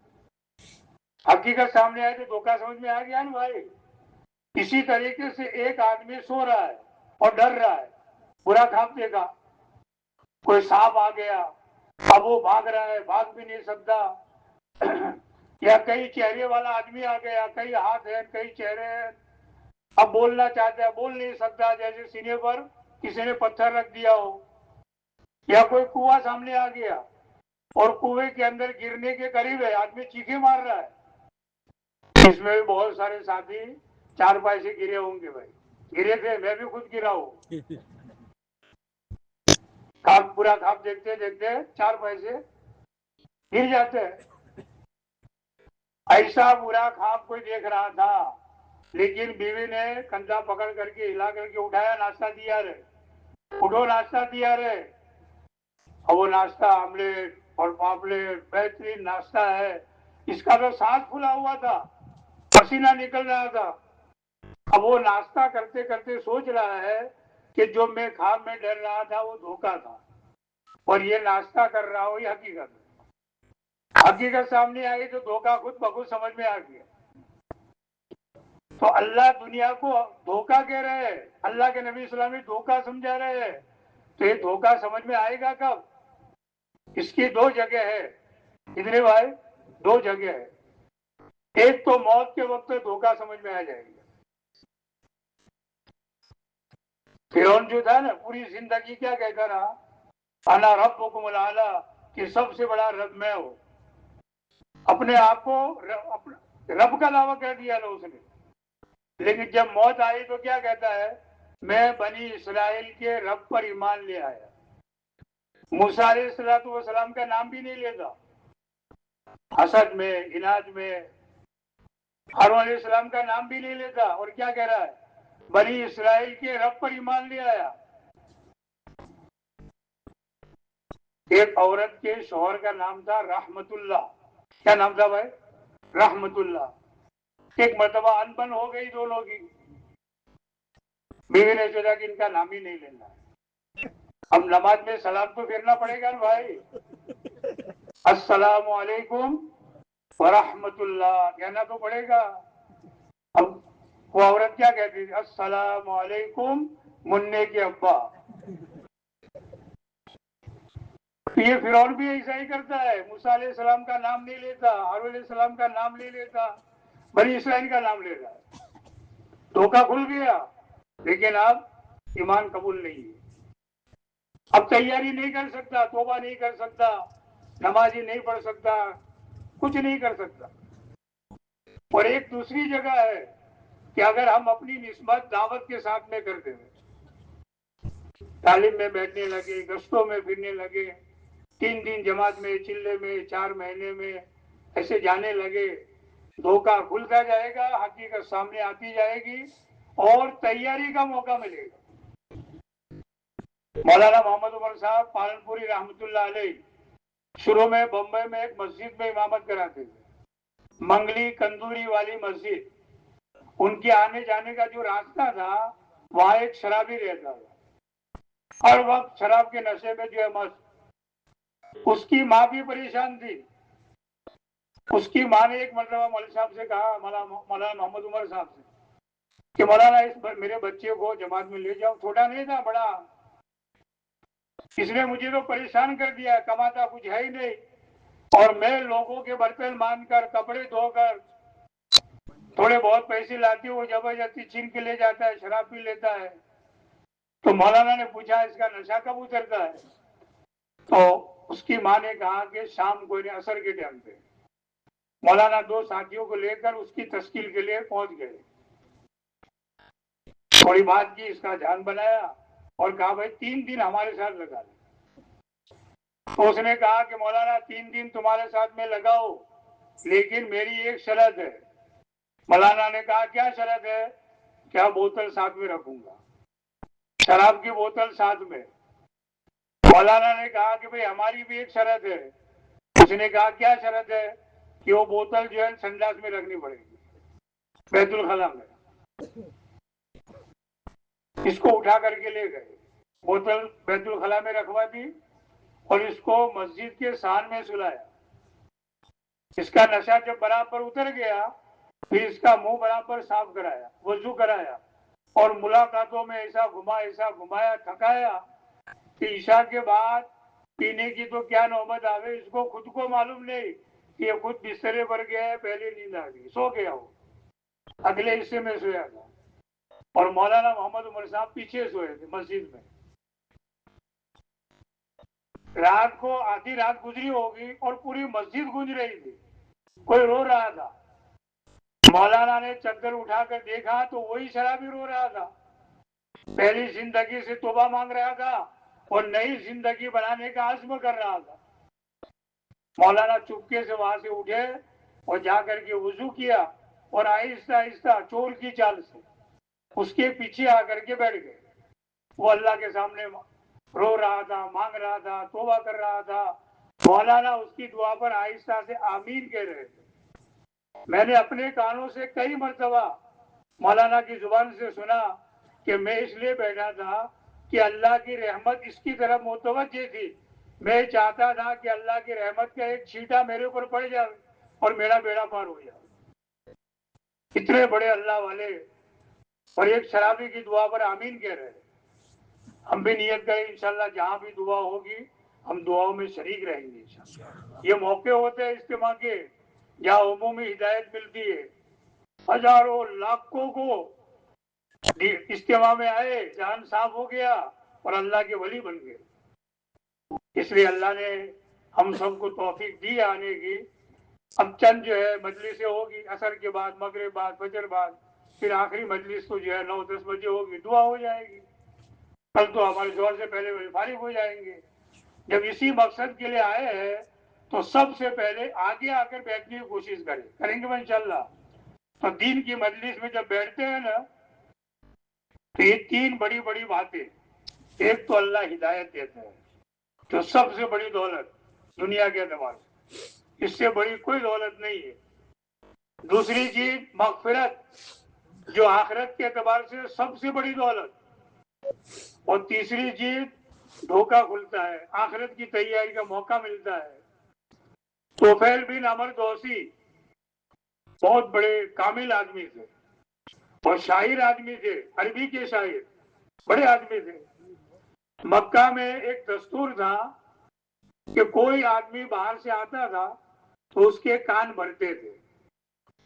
حقیقت سامنے آئے تو دھوکہ سمجھ میں آ گیا نا بھائی. اسی طریقے سے ایک آدمی سو رہا ہے اور ڈر رہا ہے، برا خواب دیکھا، کوئی سانپ آ گیا، اب وہ بھاگ رہا ہے، بھاگ بھی نہیں سکتا، یا کئی چہرے والا آدمی آ گیا، کئی ہاتھ ہے کئی چہرے ہیں، اب بولنا چاہتا ہے بول نہیں سکتا، جیسے سینے پر کسی نے پتھر رکھ دیا ہو. یا کوئی کنواں سامنے آ گیا اور کنویں کے اندر گرنے کے قریب ہے، آدمی چیخے مار رہا ہے. اس میں بھی بہت سارے ساتھی 4 پیسے گرے ہوں گے بھائی، گرے تھے، میں بھی خود گرا ہوں. خواب پورا خواب دیکھتے دیکھتے 4 پیسے گر جاتے ہیں. ایسا برا خواب کوئی دیکھ رہا تھا، لیکن بیوی نے کندھا پکڑ کر کے ہلا کر کے اٹھایا، ناشتہ دیا رہے، اٹھو ناشتہ دیا رہے. اور وہ ناشتہ آملیٹ اور پاپلیٹ بہترین ناشتہ ہے، اس کا تو سانس پھلا ہوا تھا، پسینہ نکل رہا تھا. اب وہ ناشتہ کرتے کرتے سوچ رہا ہے کہ جو میں خواب میں ڈر رہا تھا وہ دھوکہ تھا اور یہ ناشتہ کر رہا ہوں یہ حقیقت ہے. حقیقت سامنے آئی تو دھوکہ خود بخود سمجھ میں آ گیا. تو اللہ دنیا کو دھوکہ کہہ رہے ہیں، اللہ کے نبی صلی اللہ علیہ وسلم دھوکہ سمجھا رہے ہیں، تو یہ دھوکہ سمجھ میں آئے گا کب؟ اس کی 2 جگہ ہے. کتنے بھائی؟ 2 جگہ ہے. ایک تو موت کے وقت دھوکہ سمجھ میں آ جائے گا. فرعون جو تھا نا پوری زندگی کیا کہتا رہا؟ انا ربکم الاعلی، کہ سب سے بڑا رب میں ہوں. اپنے آپ کو رب کا دعویٰ کر دیا اس نے. لیکن جب موت آئی تو کیا کہتا ہے؟ میں بنی اسرائیل کے رب پر ایمان لے آیا. موسیٰ علیہ السلام کا نام بھی نہیں لیتا، حسد میں، عناد میں. ہارون علیہ السلام کا نام بھی نہیں لیتا، اور کیا کہہ رہا ہے؟ بنی اسرائیل کے رب پر ایمان لے آیا. ایک عورت کے شوہر کا نام تھا رحمت اللہ. کیا نام تھا بھائی؟ رحمت اللہ. ایک مرتبہ انبن ہو گئی دونوں کی، بیوی نے سوچا کہ ان کا نام ہی نہیں لینا. اب نماز میں سلام تو پھیرنا پڑے گا بھائی، السلام علیکم ورحمت اللہ کہنا تو پڑے گا. اب وہ عورت کیا کہتی تھی؟ السلام علیکم منع کے ابا. یہ فرعون بھی ایسا ہی کرتا ہے، موسیٰ علیہ السلام کا نام نہیں لیتا، ہارون علیہ السلام کا نام نہیں لیتا، بنی اسرائیل کا نام لیتا. دھوکہ کھل گیا، لیکن اب ایمان قبول نہیں ہے. اب تیاری نہیں کر سکتا، توبہ نہیں کر سکتا، نمازی نہیں پڑھ سکتا، کچھ نہیں کر سکتا. اور ایک دوسری جگہ ہے کہ اگر ہم اپنی نسبت دعوت کے ساتھ میں کرتے ہیں، تعلیم میں بیٹھنے لگے، گشتوں میں پھرنے لگے، 3 دن جماعت میں، چلے میں، 4 مہینے میں ایسے جانے لگے، دھوکہ کھلتا جائے گا، حقیقت سامنے آتی جائے گی اور تیاری کا موقع ملے گا. مولانا محمد عمر صاحب پالنپوری رحمت اللہ علیہ شروع میں بمبئی میں ایک مسجد میں امامت کراتے تھے، منگلی کندوری والی مسجد. ان کے آنے جانے کا جو راستہ تھا وہاں ایک شرابی رہتا تھا، ہر وقت شراب کے نشے میں جو ہے مست. اس کی ماں بھی پریشان تھی. اس کی ماں نے ایک مرتبہ مولوی صاحب سے کہا، مولانا محمد عمر صاحب سے، کہ مولانا میرے بچے کو جماعت میں لے جاؤ. چھوٹا نہیں تھا، بڑا. اس نے مجھے تو پریشان کر دیا، کماتا کچھ ہے ہی نہیں، اور میں لوگوں کے برتن مان کر، کپڑے دھو کر تھوڑے بہت پیسے لاتے وہ زبردستی چھین کے لے جاتا ہے، شراب پی لیتا ہے۔ تو مولانا نے پوچھا اس کا نشہ کب اترتا ہے؟ تو اس کی ماں نے کہا کہ شام کو عصر کے ٹائم پہ۔ مولانا 2 ساتھیوں کو لے کر اس کی تشکیل کے لیے پہنچ گئے، تھوڑی بات کی، اس کا جان بنایا اور کہا بھائی 3 دن ہمارے ساتھ لگا لیں۔ تو اس نے کہا کہ مولانا 3 دن تمہارے ساتھ میں لگاؤ، لیکن میری ایک شرط ہے۔ مولانا نے کہا کیا شرط ہے؟ کیا بوتل ساتھ میں رکھوں گا، شراب کی بوتل ساتھ میں۔ مولانا نے کہا کہ بھئی ہماری بھی ایک شرط ہے۔ اس نے کہا کیا شرط ہے؟ کہ وہ بوتل جو ہے سنڈاس میں رکھنی پڑے گی، بیت الخلا میں۔ اس کو اٹھا کر کے لے گئے، بوتل بیت الخلا میں رکھوا دی اور اس کو مسجد کے سان میں سلایا۔ اس کا نشہ جب برابر اتر گیا، پھر اس کا منہ برابر صاف کرایا، وضو کرایا اور ملاقاتوں میں ایسا گھمایا تھکایا کہ عشاء کے بعد پینے کی تو کیا نوبت آ گئی، اس کو خود کو معلوم نہیں کہ یہ خود بسترے پر گیا ہے، پہلے نیند آ گئی، سو گیا ہو، اگلے حصے میں سویا تھا اور مولانا محمد عمر صاحب پیچھے سوئے تھے مسجد میں۔ رات کو آدھی رات گزری ہوگی اور پوری مسجد گونج رہی تھی، کوئی رو رہا تھا۔ مولانا نے چادر اٹھا کر دیکھا تو وہی شرابی رو رہا تھا، پہلی زندگی سے توبہ مانگ رہا تھا اور نئی زندگی بنانے کا عزم کر رہا تھا۔ مولانا چپکے سے وہاں سے اٹھے اور جا کر کے وضو کیا اور آہستہ آہستہ چور کی چال سے اس کے پیچھے آ کر کے بیٹھ گئے۔ وہ اللہ کے سامنے رو رہا تھا، مانگ رہا تھا، توبہ کر رہا تھا۔ مولانا اس کی دعا پر آہستہ سے آمین کہہ رہے تھے۔ میں نے اپنے کانوں سے کئی مرتبہ مولانا کی زبان سے سنا کہ میں اس لیے بیٹھا تھا کہ اللہ کی رحمت اس کی طرف متوجہ تھی، میں چاہتا تھا کہ اللہ کی رحمت کا ایک چھینٹا میرے اوپر پڑ جائے اور میرا بیڑا پار ہو جائے۔ اتنے بڑے اللہ والے اور ایک شرابی کی دعا پر آمین کہہ رہے ہیں۔ ہم بھی نیت کریں انشاءاللہ جہاں بھی دعا ہوگی ہم دعاؤں میں شریک رہیں گے انشاءاللہ۔ یہ موقع ہوتے ہیں اجتماع کے جہاں عمومی ہدایت ملتی ہے، ہزاروں لاکھوں کو اجتماع میں آئے، جان صاف ہو گیا اور اللہ کے ولی بن گئے۔ اس لیے اللہ نے ہم سب کو توفیق دی آنے کی۔ اب چند جو ہے مجلسیں ہوگی، عصر کے بعد، مغرب بعد، فجر بعد، پھر آخری مجلس تو جو ہے 9-10 بجے ہوگی، دعا ہو جائے گی۔ کل تو ہمارے زور سے پہلے فارغ ہو جائیں گے۔ جب اسی مقصد کے لیے آئے ہیں تو سب سے پہلے آگے آ کر بیٹھنے کی کوشش کریں گے انشاءاللہ۔ تو دین کی مجلس میں جب بیٹھتے ہیں نا تو یہ 3 بڑی بڑی باتیں، ایک تو اللہ ہدایت دیتا ہے جو سب سے بڑی دولت دنیا کے اعتبار سے، اس سے بڑی کوئی دولت نہیں ہے۔ دوسری چیز مغفرت جو آخرت کے اعتبار سے سب سے بڑی دولت، اور تیسری چیز دھوکہ کھلتا ہے، آخرت کی تیاری کا موقع ملتا ہے۔ طفیل بن عمرو دوسی بہت بڑے کامل آدمی تھے اور شاعر آدمی تھے، عربی کے شاعر، بڑے آدمی تھے۔ مکہ میں ایک دستور تھا کہ کوئی آدمی باہر سے آتا تھا تو اس کے کان بھرتے تھے،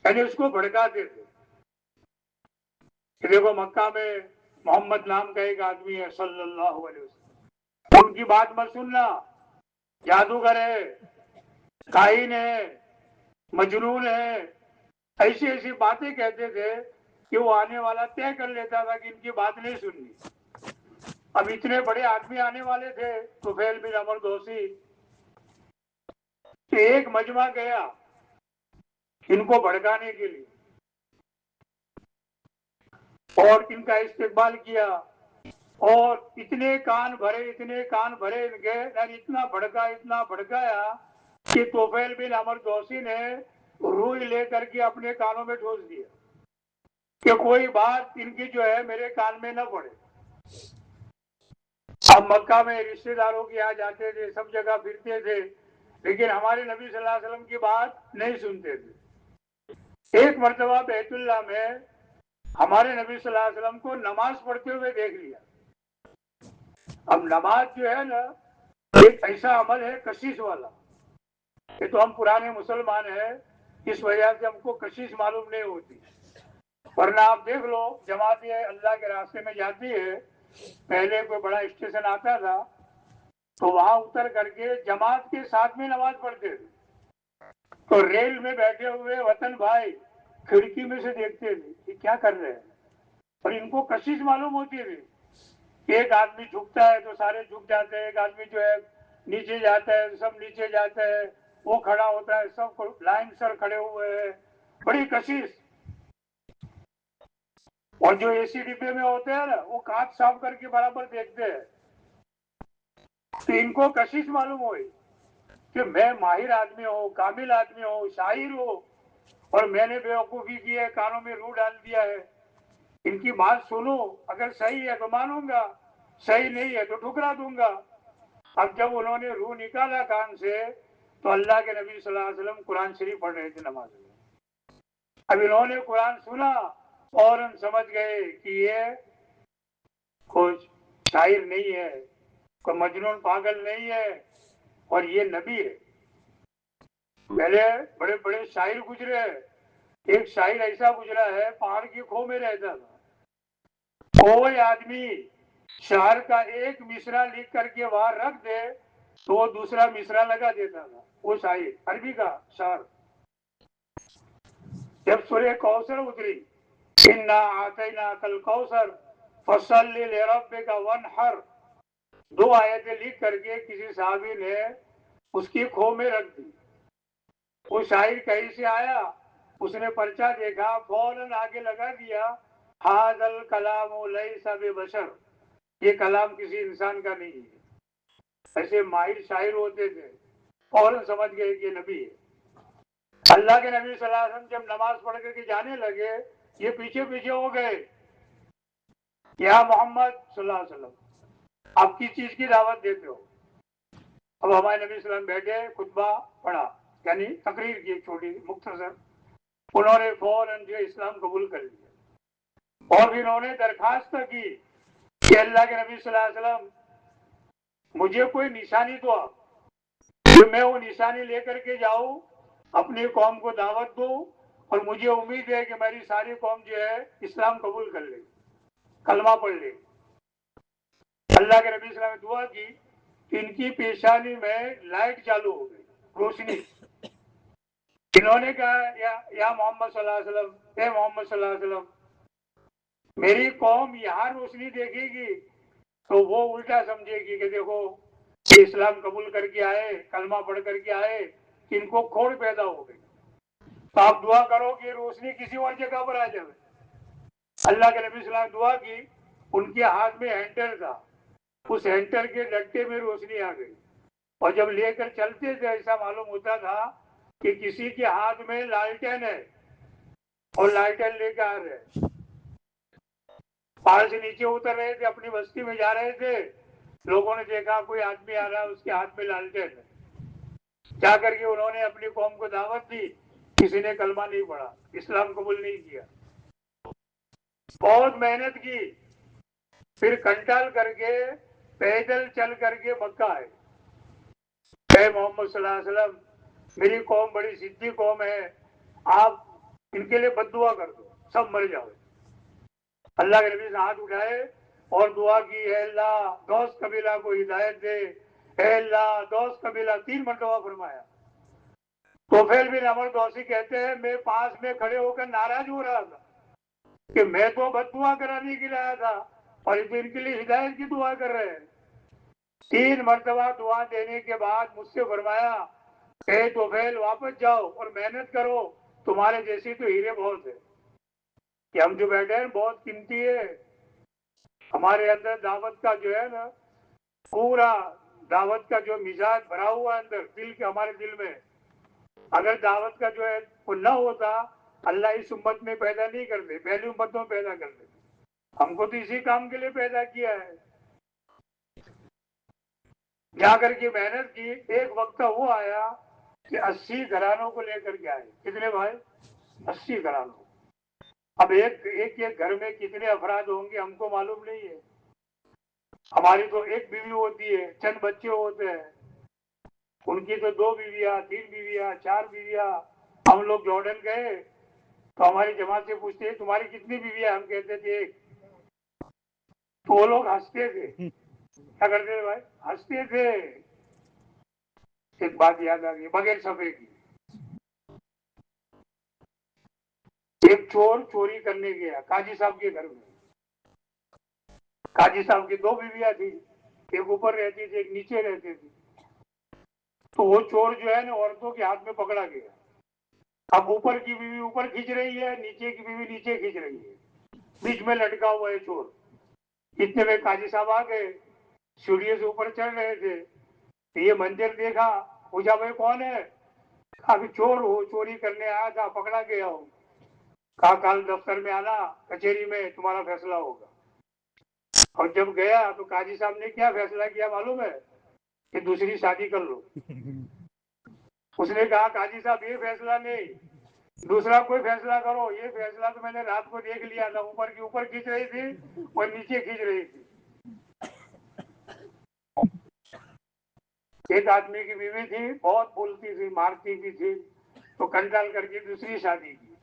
یعنی اس کو بھڑکاتے تھے کہ دیکھو مکہ میں محمد نام کا ایک آدمی ہے صلی اللہ علیہ وسلم، ان کی بات مت سننا، جادوگر ہے، کاہن ہے، مجنون ہے، ایسی ایسی باتیں کہتے تھے کہ وہ آنے والا طے کر لیتا تھا کہ ان کی بات نہیں سننی۔ اب اتنے بڑے آدمی آنے والے تھے طفیل بن عمرو دوسی، تو ایک مجمع گیا ان کو بھڑکانے کے لیے اور ان کا استقبال کیا اور اتنے کان بھرے ان کے، یعنی اتنا بھڑکایا کہ طفیل بن عمرو دوسی نے روئی لے کر کے اپنے کانوں میں ٹھوس دیا کہ کوئی بات ان کی جو ہے میرے کان میں نہ پڑے۔ اب مکہ میں رشتے داروں کے یہاں جاتے تھے، سب جگہ پھرتے تھے، لیکن ہمارے نبی صلی اللہ علیہ وسلم کی بات نہیں سنتے تھے۔ ایک مرتبہ بیت اللہ میں ہمارے نبی صلی اللہ علیہ وسلم کو نماز پڑھتے ہوئے دیکھ لیا۔ اب نماز جو ہے نا ایک ایسا عمل ہے کشش والا، یہ تو ہم پرانے مسلمان ہیں اس وجہ سے ہم کو کشش معلوم نہیں ہوتی، ورنہ آپ دیکھ لو جماعت اللہ کے راستے میں جاتی ہے، پہلے کوئی بڑا اسٹیشن آتا تھا تو وہاں اتر کر کے جماعت کے ساتھ میں نماز پڑھتے تھے، تو ریل میں بیٹھے ہوئے وطن بھائی کھڑکی میں سے دیکھتے تھے کہ کیا کر رہے ہیں، اور ان کو کشش معلوم ہوتی تھی کہ ایک آدمی جھکتا ہے تو سارے جھک جاتے ہیں، ایک آدمی جو ہے نیچے جاتا ہے سب نیچے جاتے ہیں، وہ کھڑا ہوتا ہے سب لائن سر کھڑے ہوئے ہیں، بڑی کشش۔ اور جو اے سی ڈبے میں ہوتے ہیں نا وہ کانچ صاف کر کے برابر دیکھتے ہیں، تو ان کو کشش معلوم ہوئی کہ میں ماہر آدمی ہوں، کامل آدمی ہوں، شاعر ہوں، اور میں نے بیوقوفی کی ہے، کانوں میں روح ڈال دیا ہے، ان کی بات سنو، اگر صحیح ہے تو مانوں گا، صحیح نہیں ہے تو ٹھکرا دوں گا۔ اب جب انہوں نے روح نکالا کان سے تو اللہ کے نبی صلی اللہ علیہ وسلم قرآن شریف پڑھ رہے تھے نماز میں۔ اب انہوں نے قرآن سنا، فوراً سمجھ گئے کہ یہ کچھ شاعر نہیں ہے، کوئی مجنون پاگل نہیں ہے، اور یہ نبی ہے۔ پہلے بڑے بڑے شاعر گزرے، ایک شاعر ایسا گزرا ہے پہاڑ کی کھو میں رہتا تھا، کوئی آدمی شعر کا ایک مصرع لکھ کر کے وہاں رکھ دے تو وہ دوسرا مصرع لگا دیتا تھا، وہ شاعر عربی کا شعر۔ جب سورہ کوثر اتری، انا اعطیناک الکوثر فصلی لربک وانحر، دو آیتیں لکھ کر کے کسی صحابی نے اس کی کھو میں رکھ دی۔ وہ شاعر کہیں سے آیا، اس نے پرچہ دیکھا، فوراً آگے لگا دیا، ھذا الکلام لیس ببشر، یہ کلام کسی انسان کا نہیں ہے۔ ایسے ماہر شاعر ہوتے تھے، فوراً سمجھ گئے کہ یہ نبی ہے۔ اللہ کے نبی صلی اللہ علیہ وسلم جب نماز پڑھ کر کے جانے لگے، یہ پیچھے پیچھے ہو گئے، یا محمد صلی اللہ علیہ وسلم آپ کس چیز کی دعوت دیتے ہو؟ اب ہمارے نبی صلی اللہ علیہ وسلم بیٹھے، خطبہ پڑھا، یعنی تقریر کی ایک چھوٹی مختصر، انہوں نے فوراً جو اسلام قبول کر لیا، اور بھی انہوں نے درخواست کی کہ اللہ کے نبی صلی اللہ علیہ وسلم مجھے کوئی نشانی دو آپ، کہ میں وہ نشانی لے کر کے جاؤں، اپنی قوم کو دعوت دوں، اور مجھے امید ہے کہ میری ساری قوم جو ہے اسلام قبول کر لے، کلمہ پڑھ لے۔ اللہ کے نبی صلی اللہ علیہ وسلم نے دعا کی کہ ان کی پیشانی میں لائٹ چالو ہو گئی، روشنی۔ انہوں نے کہا یا محمد صلی اللہ علیہ وسلم، اے محمد صلی اللہ علیہ وسلم، میری قوم یہاں روشنی دیکھے گی تو وہ الٹا سمجھے گی کہ دیکھو یہ اسلام قبول کر کے آئے، کلمہ پڑھ کر کے آئے، ان کو کھوڑ پیدا ہو گئی، تو آپ دعا کرو کہ روشنی کسی اور جگہ پر آ جائے۔ اللہ کے نبی صلی اللہ علیہ وسلم دعا کی، ان کے ہاتھ میں ہینٹر تھا، اس ہینٹر کے لٹے میں روشنی آ گئی، اور جب لے کر چلتے تھے ایسا معلوم ہوتا تھا کہ کسی کے ہاتھ میں لالٹین ہے اور لالٹین لے کے آ رہے، پہاڑ سے نیچے اتر رہے تھے، اپنی بستی میں جا رہے تھے، لوگوں نے دیکھا کوئی آدمی آ رہا ہے، اس کے ہاتھ میں لالٹین ہے، جا کر کے انہوں نے اپنی قوم کو دعوت دی، کسی نے کلمہ نہیں پڑھا، اسلام قبول نہیں کیا، بہت محنت کی، پھر کنٹال کر کے پیدل چل کر کے مکہ آئے۔ اے محمد صلی اللہ علیہ وسلم، میری قوم بڑی ضدی قوم ہے، آپ ان کے لیے بد دعا کر دو، سب مر جاؤ۔ اللہ کے نبی نے ہاتھ اٹھائے اور دعا کی، اے اللہ دوست قبیلہ کو ہدایت دے، اے اللہ دوست قبیلہ، 3 مرتبہ فرمایا۔ توفیل بن عمر دوسی کہتے ہیں میں پاس میں کھڑے ہو کر ناراض ہو رہا تھا کہ میں تو بد دعا کرانے کے لیے آیا تھا اور ان کے لیے ہدایت کی دعا کر رہے ہیں۔ 3 مرتبہ دعا دینے کے بعد مجھ سے فرمایا، اے توفیل واپس جاؤ اور محنت کرو، تمہارے جیسی تو ہیرے بہت ہے، کہ ہم جو بیٹھے ہیں بہت قیمتی ہے، ہمارے اندر دعوت کا جو ہے نا پورا دعوت کا جو مزاج بھرا ہوا ہے اندر دل کے، ہمارے دل میں، اگر دعوت کا جو ہے وہ نہ ہوتا اللہ اس امت میں پیدا نہیں کرتے، پہلی امتوں میں پیدا کرتے، ہم کو تو اسی کام کے لیے پیدا کیا ہے۔ جا کر کے محنت کی، ایک وقت وہ آیا کہ 80 گھرانوں کو لے کر کے آئے، کتنے بھائی؟ 80 گھرانوں۔ اب ایک گھر میں کتنے افراد ہوں گے ہم کو معلوم نہیں ہے، ہماری تو ایک بیوی ہوتی ہے، چند بچے ہوتے ہیں، ان کی تو 2 بیویاں، 3 بیویاں، 4 بیویاں۔ ہم لوگ جارڈن گئے تو ہماری جماعت سے پوچھتے ہیں تمہاری کتنی بیویاں؟ ہم کہتے تھے ایک. تو وہ لوگ ہنستے تھے. کیا کرتے تھے بھائی؟ ہنستے تھے. ایک بات یاد آ گئی بغیر صفحے کی. ایک چور چوری کرنے گیا قاضی صاحب کے گھر میں. قاضی صاحب کی 2 بیویاں تھی، ایک اوپر رہتی تھی ایک نیچے رہتی تھی. تو وہ چور جو ہے نا عورتوں کے ہاتھ میں پکڑا گیا. اب اوپر کی بیوی اوپر کھینچ رہی ہے، نیچے کی بیوی نیچے کھینچ رہی ہے، بیچ میں لٹکا ہوا ہے چور. اتنے میں قاضی صاحب آ گئے، سیڑھیوں سے اوپر چڑھ رہے تھے. یہ منظر دیکھا، پوچھا بھائی کون ہے؟ ابھی چور ہو، چوری کرنے آیا تھا، پکڑا گیا ہوں. کہا کل دفتر میں آنا، کچہری میں تمہارا فیصلہ ہوگا. اور جب گیا تو قاضی صاحب نے کیا فیصلہ کیا معلوم ہے؟ کہ دوسری شادی کر لو. اس نے کہا قاضی صاحب یہ فیصلہ نہیں، دوسرا کوئی فیصلہ کرو. یہ فیصلہ تو میں نے رات کو دیکھ لیا تھا، اوپر کی اوپر کھینچ رہی تھی اور نیچے کھینچ رہی تھی. ایک آدمی کی بیوی تھی، بہت بولتی تھی، مارتی بھی تھی، تو کنٹرول کر کے دوسری شادی کی.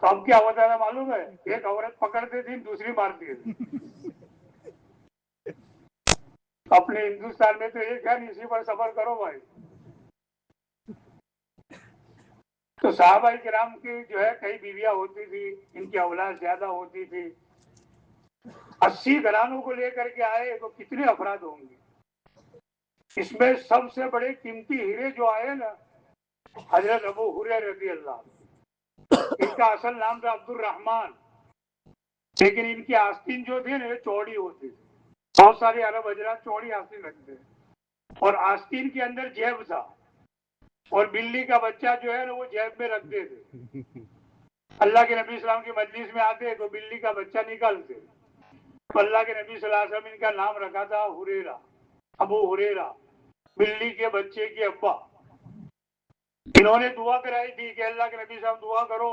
تو اب کیا ہوتا تھا معلوم ہے؟ ایک عورت پکڑتے تھی، دوسری مارتی تھی. اپنے ہندوستان میں تو ایک ہے، اسی پر سفر کرو بھائی. تو صحابہ کرام کی جو ہے کئی بیویاں ہوتی تھی، ان کی اولاد زیادہ ہوتی تھی. 80 گھرانوں کو لے کر کے آئے تو کتنے افراد ہوں گے؟ اس میں سب سے بڑے قیمتی ہیرے جو آئے نا، حضرت ابو ہریرہ رضی اللہ. ان کا اصل نام تھا عبد الرحمان، لیکن ان کی آستین جو تھی نا چوڑی ہوتی تھی. بہت سارے عرب حضرات چوڑی آستین رکھتے ہیں. اور آستین کے اندر جیب تھا، اور بلی کا بچہ جو ہے نا وہ جیب میں رکھتے تھے. اللہ کے نبی اسلام کی مجلس میں آتے تو بلی کا بچہ نکالتے. تو اللہ کے نبی صلی اللہ علیہ وسلم ان کا نام رکھا تھا ہریرہ، ابو ہریرہ، بلی کے بچے کے ابا. انہوں نے دعا کرائی تھی کہ اللہ کے نبی صاحب دعا کرو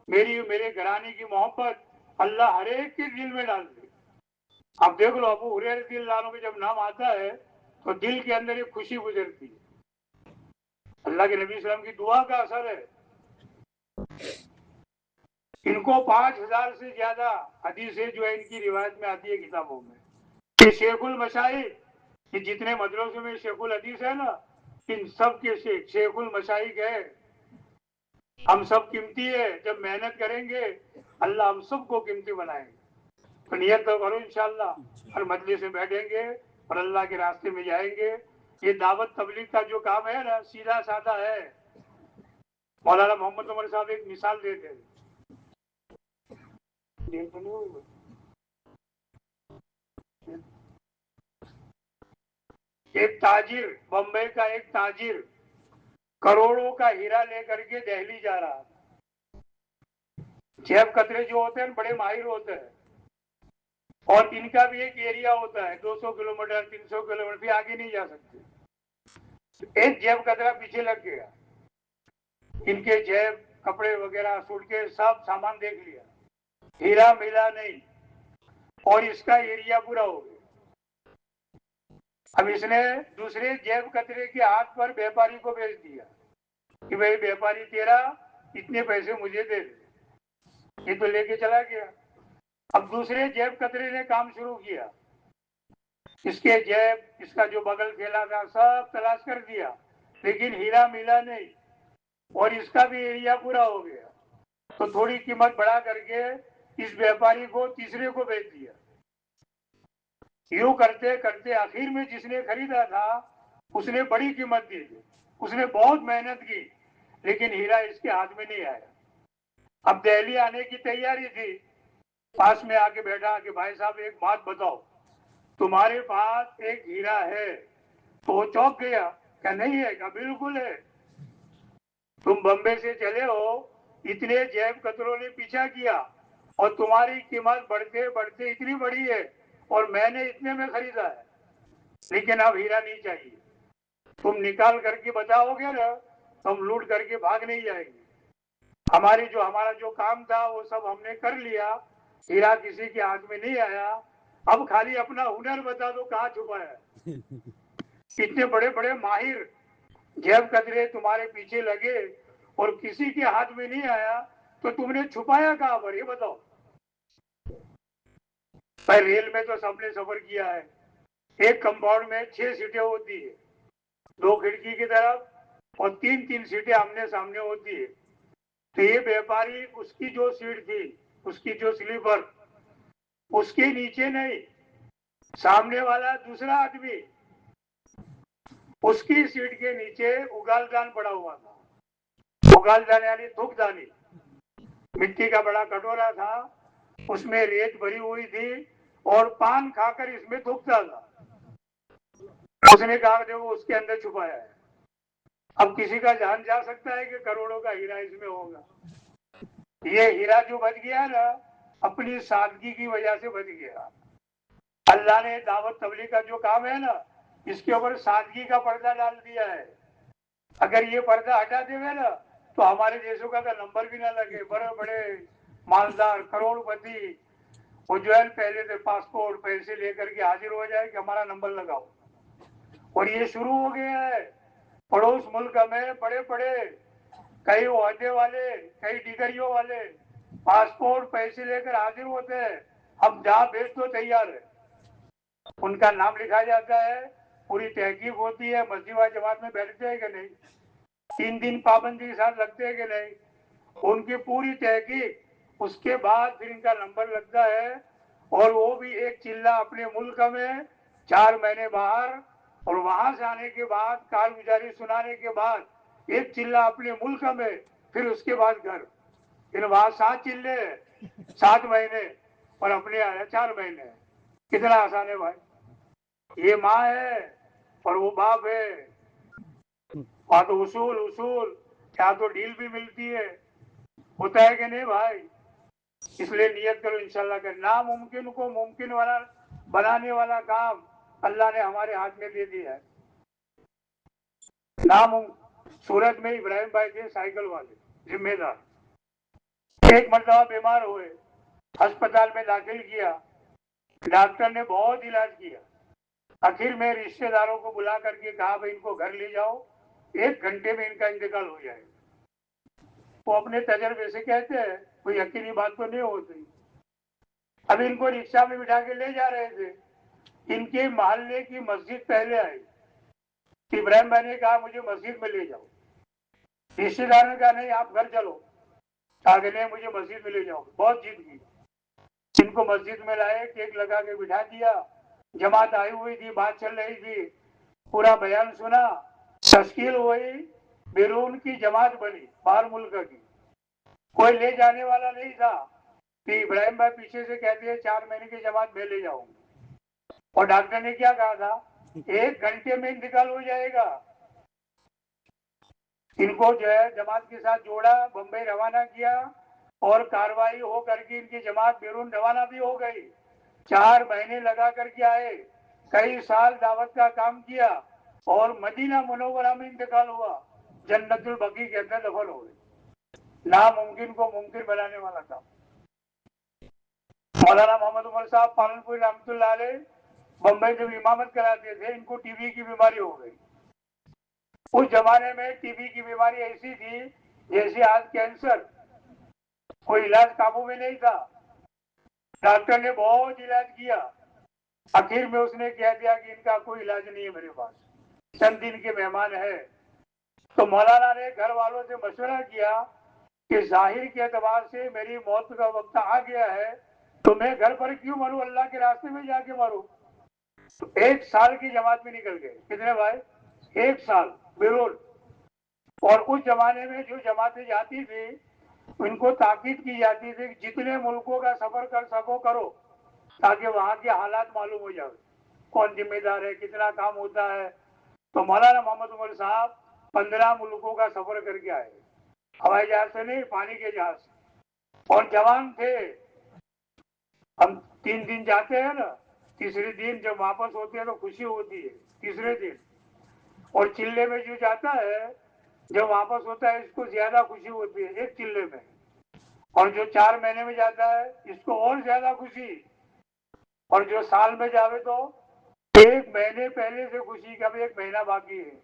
میرے گھرانے کی محبت اللہ ہر ایک کے دل میں ڈال دے. اب دیکھ لو ابو ہریرہ رضی اللہ عنہ کا جب نام آتا ہے تو دل کے اندر ایک خوشی گزرتی ہے. اللہ کے نبی صلی اللہ علیہ وسلم کی دعا کا اثر ہے. ان کو 5000 سے زیادہ حدیثیں جو ہے ان کی روایت میں آتی ہے کتابوں میں. کہ شیخ المشائخ، کہ جتنے مدرسوں میں شیخ الحدیث ہے نا، ان سب کے شیخ المشائخ ہے. ہم سب قیمتی ہے، جب محنت کریں گے اللہ ہم سب کو قیمتی بنائیں گے. تو نیت تو کرو انشاءاللہ، ہر مجلس میں بیٹھیں گے اور اللہ کے راستے میں جائیں گے. یہ دعوت تبلیغ کا جو کام ہے نا سیدھا سادہ ہے. مولانا محمد عمر صاحب ایک مثال دیتے ہیں. ایک تاجر، بمبئی کا ایک تاجر کروڑوں کا ہیرا لے کر کے دہلی جا رہا تھا. جیب کترے جو ہوتے ہیں بڑے ماہر ہوتے ہیں، اور ان کا بھی ایک ایریا ہوتا ہے 200 کلومیٹر 300 کلومیٹر بھی آگے نہیں جا سکتے. ایک جیب کترا پیچھے لگ گیا. ان کے جیب کپڑے وغیرہ سوٹ کے سب سامان دیکھ لیا، ہیرا ملا نہیں، اور اس کا ایریا پورا ہو گیا. اب اس نے دوسرے جیب کترے کے ہاتھ پر بیپاری کو بیچ دیا کہ بھائی بیپاری تیرا اتنے پیسے مجھے دے دے. یہ تو لے کے چلا گیا. اب دوسرے جیب کترے نے کام شروع کیا. اس کے جیب، اس کا جو بغل کھیلا تھا سب تلاش کر دیا، لیکن ہیرا ملا نہیں، اور اس کا بھی ایریا پورا ہو گیا. تو تھوڑی قیمت بڑھا کر کے اس بیپاری کو تیسرے کو بیچ دیا. یوں کرتے کرتے آخر میں جس نے خریدا تھا اس نے بڑی قیمت دی تھی، اس نے بہت محنت کی، لیکن ہیرا اس کے ہاتھ میں نہیں آیا. اب دہلی آنے کی تیاری تھی. پاس میں آ کے بیٹھا کہ بھائی صاحب ایک بات بتاؤ، تمہارے پاس ایک ہیرا ہے؟ تو وہ چونک گیا. کیا نہیں ہے؟ کہا بالکل ہے. تم بمبے سے چلے ہو، اتنے جیب کتروں نے پیچھا کیا، اور تمہاری قیمت بڑھتے بڑھتے اتنی بڑی ہے، اور میں نے اتنے میں خریدا ہے، لیکن اب ہیرا نہیں چاہیے. تم نکال کر کے بتاؤ گے نا ہم لوٹ کر کے بھاگ نہیں جائیں گے. ہمارا جو کام تھا وہ سب ہم نے کر لیا، ہیرا کسی کے ہاتھ میں نہیں آیا. اب خالی اپنا ہنر بتا دو کہاں چھپا ہے. اتنے بڑے بڑے ماہر جیب کترے تمہارے پیچھے لگے اور کسی کے ہاتھ میں نہیں آیا، تو تم نے چھپایا کہاں پر یہ بتاؤ. بھائی ریل میں تو سب نے سفر کیا ہے. ایک کمپاؤنڈ میں 6 سیٹیں ہوتی ہے, 2 کھڑکی کی طرف اور 3 سیٹیں آمنے سامنے ہوتی ہے. تو یہ بیپاری اس کی جو سیٹ تھی, اس کی جو سلیپر, اس کے نیچے نہیں, سامنے والا دوسرا آدمی اس کی سیٹ کے نیچے اگال دان پڑا ہوا تھا. اگال دان یعنی تھوک دانی, مٹی کا بڑا کٹورا تھا, اس میں ریت بھری ہوئی تھی اور پان کھا کر اس میں تھوکتا تھا. اس نے کہا دیکھو اس کے اندر چھپایا ہے. اب کسی کا جان جا سکتا ہے کہ کروڑوں کا ہیرا اس میں ہوگا. یہ ہیرا جو بچ گیا نا, اپنی سادگی کی وجہ سے بچ گیا. اللہ نے دعوت تبلیغ کا جو کام ہے نا, اس کے اوپر سادگی کا پردہ ڈال دیا ہے. اگر یہ پردہ ہٹا دے گا نا تو ہمارے دیشوں کا نمبر بھی نہ لگے. بڑے بڑے مالدار کروڑ پتی وہ جو ہے پہلے سے پاسپورٹ پیسے لے کر کے حاضر ہو جائے کہ ہمارا نمبر لگاؤ. اور یہ شروع ہو گیا ہے پڑوس ملک میں. بڑے بڑے کئی عہدے والے, کئی ڈگریوں والے پاسپورٹ پیسے لے کر حاضر ہوتے ہیں. ہم جہاں بھیج تو تیار ہے. ان کا نام لکھا جاتا ہے, پوری تحقیق ہوتی ہے, مسجد و جماعت میں بیٹھتے ہیں کہ نہیں, 3 دن پابندی کے ساتھ لگتے ہیں کہ نہیں, ان کی پوری تحقیق, اس کے بعد پھر ان کا نمبر لگتا ہے. اور وہ بھی ایک چلہ اپنے ملک میں, 4 مہینے باہر, اور وہاں سے آنے کے بعد کارگزاری سنانے کے بعد ایک چلہ اپنے ملک میں, پھر اس کے بعد گھر. پھر وہاں 7 چلے, 7 مہینے, اور اپنے آیا 4 مہینے. کتنا آسان ہے بھائی. یہ ماں ہے اور وہ باپ ہے. وہاں تو اصول کیا تو ڈیل بھی ملتی ہے. ہوتا ہے کہ نہیں بھائی. اس لیے نیت کرو انشاءاللہ کہ ناممکن کو ممکن والا بنانے والا کام اللہ نے ہمارے ہاتھ میں دے دیا ہے. سورت میں ابراہیم بھائی تھے سائیکل والے, ذمہ دار. ایک مرتبہ بیمار ہوئے, ہسپتال میں داخل کیا. ڈاکٹر نے بہت علاج کیا. آخر میں رشتہ داروں کو بلا کر کے کہا بھائی ان کو گھر لے جاؤ, 1 گھنٹے میں ان کا انتقال ہو جائے. وہ اپنے تجربے سے کہتے ہیں, کوئی یقینی بات تو نہیں ہوتی. اب ان کو رکشا میں بٹھا کے لے جا رہے تھے. ان کے محلے کی مسجد پہلے آئی. ابراہیم بھائی نے کہا مجھے مسجد میں لے جاؤ. رشتے دار نے کہا نہیں آپ گھر چلو. آگے نہیں مجھے مسجد میں لے جاؤ. بہت جد کی. ان کو مسجد میں لائے, کیک لگا کے بٹھا دیا. جماعت آئی ہوئی تھی, بات چل رہی تھی, پورا بیان سنا, تشکیل ہوئی, بیرون کی جماعت بنی, باہر ملک کی. کوئی لے جانے والا نہیں تھا. کہ ابراہیم بھائی پیچھے سے کہتے ہیں 4 مہینے کی جماعت میں لے جاؤں. اور ڈاکٹر نے کیا کہا تھا, 1 گھنٹے میں انتقال ہو جائے گا. ان کو جو ہے جماعت کے ساتھ جوڑا, بمبئی روانہ کیا, اور کاروائی ہو کر کے ان کی جماعت بیرون روانہ بھی ہو گئی. 4 مہینے لگا کر کے آئے, کئی سال دعوت کا کام کیا, اور مدینہ منورہ میں انتقال ہوا. جنت البقیع کے اندر دفن ہو گئے. ناممکن کو ممکن بنانے والا تھا. مولانا محمد عمر صاحب پالنپور رحمۃ اللہ علیہ بمبئی جب امامت کراتے تھے, ان کو ٹی بی کی بیماری ہو گئی. اس زمانے میں ٹی بی کی بیماری ایسی تھی جیسے آج کینسر, کوئی علاج قابو میں نہیں تھا. ڈاکٹر نے بہت علاج کیا, آخر میں اس نے کہہ دیا کہ ان کا کوئی علاج نہیں ہے میرے پاس, چند دن کے مہمان ہے. تو مولانا نے گھر والوں سے مشورہ کیا کہ ظاہر کے اعتبار سے میری موت کا وقت آ گیا ہے, تو میں گھر پر کیوں مروں, اللہ کے راستے میں جا کے مروں. تو 1 سال کی جماعت میں نکل گئے. کتنے بھائی, 1 سال بیرون. اور اس زمانے میں جو جماعتیں جاتی تھی ان کو تاکید کی جاتی تھی کہ جتنے ملکوں کا سفر کر سکو کرو, تاکہ وہاں کے حالات معلوم ہو جائے, کون ذمہ دار ہے, کتنا کام ہوتا ہے. تو مولانا محمد عمر صاحب 15 ملکوں کا سفر کر کے آئے, ہوائی جہاز سے نہیں, پانی کے جہاز سے. اور جوان تھے. ہم 3 دن جاتے ہیں نا, تیسرے دن جب واپس ہوتے ہیں تو خوشی ہوتی ہے, تیسرے دن. اور چلے میں جو جاتا ہے جب واپس ہوتا ہے اس کو زیادہ خوشی ہوتی ہے 1 چلے میں. اور جو 4 مہینے میں جاتا ہے اس کو اور زیادہ خوشی. اور جو سال میں جاوے تو 1 مہینے پہلے سے خوشی کا بھی 1 مہینہ باقی ہے.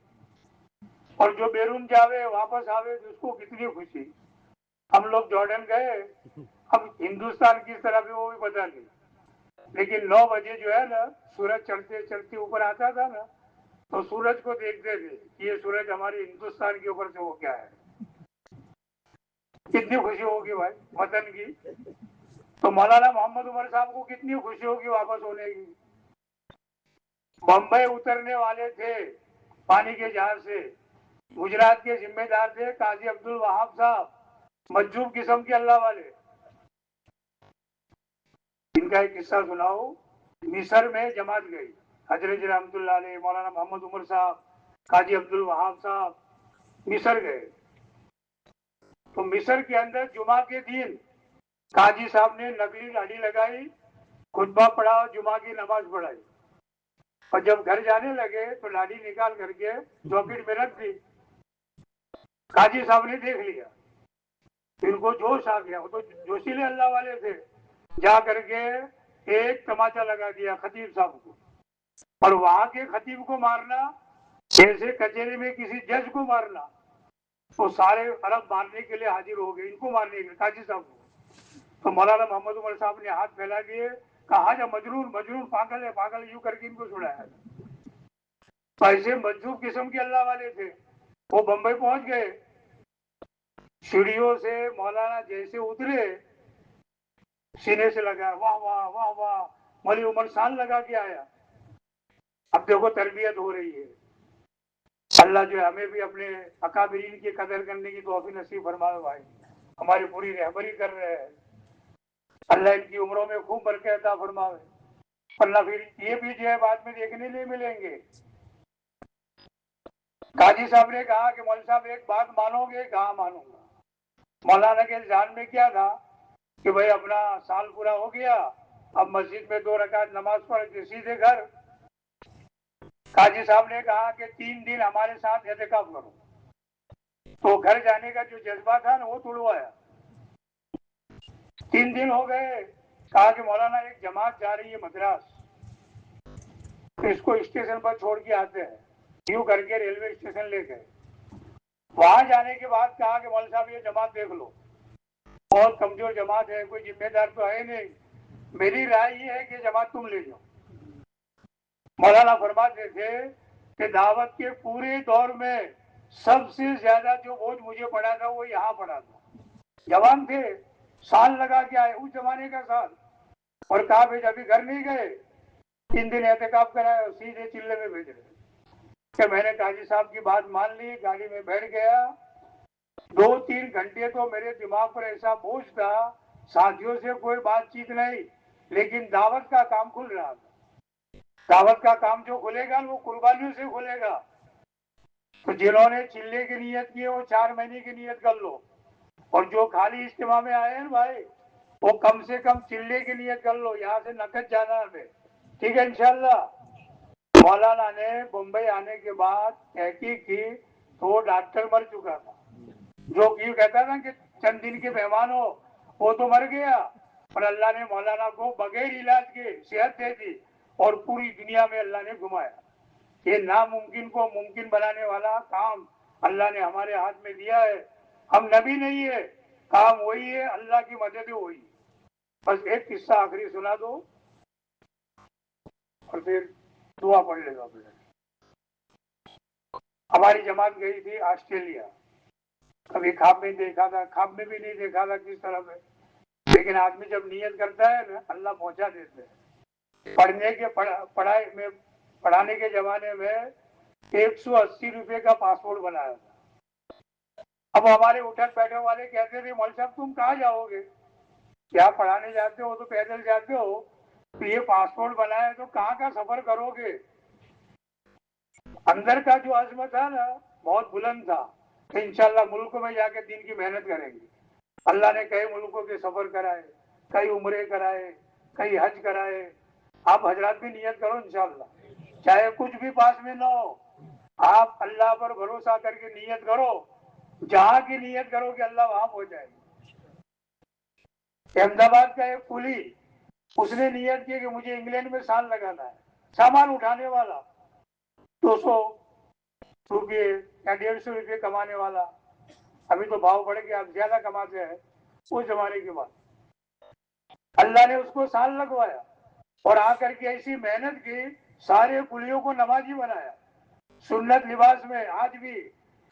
اور جو بیرون جاوے واپس آوے تو اس کو کتنی خوشی. ہم لوگ جارڈن گئے، اب ہندوستان کس طرف ہے وہ بھی پتا نہیں، لیکن 9 بجے جو ہے نا سورج چڑھتے چڑھتے اوپر آتا تھا نا، تو سورج کو دیکھتے تھے کہ یہ سورج ہمارے ہندوستان کے اوپر سے وہ کیا ہے. کتنی خوشی ہوگی بھائی وطن کی. تو مولانا محمد عمر صاحب کو کتنی خوشی ہوگی واپس ہونے کی. بمبئی اترنے والے تھے پانی کے جہاز سے، گجرات کے ذمہ دار تھے قاضی عبد الوہاب صاحب، مجذوب قسم کے اللہ والے. ان کا ایک قصہ سناؤ. مصر میں جماعت گئی، حضرت رحمت اللہ علیہ، مولانا محمد عمر صاحب، قاضی عبد الوہاب صاحب مصر گئے. تو مصر کے اندر جمعہ کے دن قاضی صاحب نے نقلی داڑھی لگائی، خطبہ پڑھا اور جمعہ کی نماز پڑھائی. اور جب گھر جانے لگے تو لاٹھی نکال کر کے جاکٹ میں رکھ دی. قاضی صاحب نے دیکھ لیا، ان کو جوش آ گیا، وہ تو جوشیلے اللہ والے تھے. جا کر کے ایک تماچا لگا دیا خطیب صاحب کو. اور وہاں کے خطیب کو مارنا جیسے کچہری میں کسی جج کو مارنا. تو سارے عرب مارنے کے لیے حاضر ہو گئے، ان کو مارنے کے لیے قاضی صاحب کو. تو مولانا محمد عمر صاحب نے ہاتھ پھیلا دیے، کہا جا مجنون مجنون، پاگل ہے پاگل، یوں کر کے ان کو چھڑایا. تو ایسے مجذوب قسم کے اللہ والے تھے. وہ بمبئی پہنچ گئے، سیڑھیوں سے مولانا جیسے اترے سینے سے لگا واہ واہ واہ واہ، مولی عمر سان لگا کے آیا. اب دیکھو تربیت ہو رہی ہے. اللہ جو ہے ہمیں بھی اپنے اکابرین کی قدر کرنے کی توفیق نصیب فرمائے. بھائی ہماری پوری رہبری کر رہے ہیں، اللہ ان کی عمروں میں خوب برکت عطا فرمائے. اللہ پھر یہ بھی جو ہے بعد میں دیکھنے لیے ملیں گے. قاضی صاحب نے کہا کہ مولوی صاحب ایک بات مانو گے؟ کہاں مانوں گا. مولانا کے ذہن میں کیا تھا کہ بھائی اپنا سال پورا ہو گیا، اب مسجد میں 2 رکعت نماز پڑھ کے سیدھے گھر. قاضی صاحب نے کہا کہ 3 دن ہمارے ساتھ اعتکاف کرو. تو گھر جانے کا جو جذبہ تھا نا وہ تڑوایا. 3 دن ہو گئے، کہا کہ مولانا ایک جماعت جا رہی ہے مدراس، اس کو اسٹیشن پر چھوڑ کے آتے ہیں. یوں کر کے ریلوے اسٹیشن لے گئے. وہاں جانے کے بعد کہا کہ مولوی صاحب یہ جماعت دیکھ لو، بہت کمزور جماعت ہے، کوئی ذمہ دار تو ہے نہیں، میری رائے یہ ہے کہ جماعت تم لے جاؤ. مولانا فرماتے تھے کہ دعوت کے پورے دور میں سب سے زیادہ جو بوجھ مجھے پڑا تھا وہ یہاں پڑا تھا. جوان تھے، سال لگا کے آئے، اس زمانے کا سال. اور کہا بھائی ابھی گھر نہیں گئے، 3 دن احتکاب کرائے اور سیدھے چلے میں بھیج رہے. کہ میں نے قاضی صاحب کی بات مان لی، گاڑی میں بیٹھ گیا. 2-3 گھنٹے تو میرے دماغ پر ایسا بوجھ تھا، ساتھیوں سے کوئی بات چیت نہیں، لیکن دعوت کا کام کھل رہا تھا. دعوت کا کام جو کھلے گا وہ قربانیوں سے کھلے گا. تو جنہوں نے چلے کی نیت کی وہ 4 مہینے کی نیت کر لو، اور جو خالی اجتماع میں آئے ہیں بھائی وہ کم سے کم چلے کی نیت کر لو، یہاں سے نقد جانا ہے. ٹھیک ہے انشاءاللہ. مولانا نے بمبئی آنے کے بعد تحقیق کی تو وہ ڈاکٹر مر چکا تھا. جو کہتا تھا کہ چند دن کے مہمان ہو، وہ تو مر گیا. اور اللہ نے مولانا کو بغیر علاج کے صحت دے دی اور پوری دنیا میں اللہ نے گھمایا. یہ ناممکن کو ممکن بنانے والا کام اللہ نے ہمارے ہاتھ میں دیا ہے. ہم نبی نہیں ہے، کام وہی ہے، اللہ کی مدد وہی. بس ایک قصہ آخری سنا دو اور پھر دعا پڑھ لے گا. ہماری جماعت گئی تھی آسٹریلیا. کبھی خواب میں دیکھا تھا، خواب میں بھی نہیں دیکھا تھا کس طرح ہے، لیکن آدمی جب نیت کرتا ہے نا اللہ پہنچا دیتے ہیں. پڑھانے کے زمانے میں 180 روپے کا پاسپورٹ بنایا تھا. اب ہمارے اٹھک بیٹھک والے کہتے تھے مولوی صاحب تم کہاں جاؤ گے؟ کیا پڑھانے جاتے ہو تو پیدل جاتے ہو، تو یہ پاسپورٹ بنایا تو کہاں کا سفر کرو گے؟ اندر کا جو عزم تھا نا بہت بلند تھا کہ انشاءاللہ ملک میں جا کے دین کی محنت کریں گے. اللہ نے کئی ملکوں کے سفر کرائے، کئی عمرے کرائے، کئی حج کرائے. آپ حضرات بھی نیت کرو انشاءاللہ، چاہے کچھ بھی پاس میں نہ ہو، آپ اللہ پر بھروسہ کر کے نیت کرو. جہاں کی نیت کرو کہ اللہ وہاں پہنچ جائے. احمد آباد کا ایک کلی، اس نے نیت کی کہ مجھے انگلینڈ میں سال لگانا ہے. سامان اٹھانے والا 200 روپے یا 150 روپے کمانے والا. ابھی تو بھاؤ بڑھ گیا، اب زیادہ کماتے ہیں اس زمانے کے بعد۔ اللہ نے اس کو سال لگوایا اور آ کر کے ایسی محنت کی، سارے کلیوں کو نمازی بنایا، سنت لباس میں آج بھی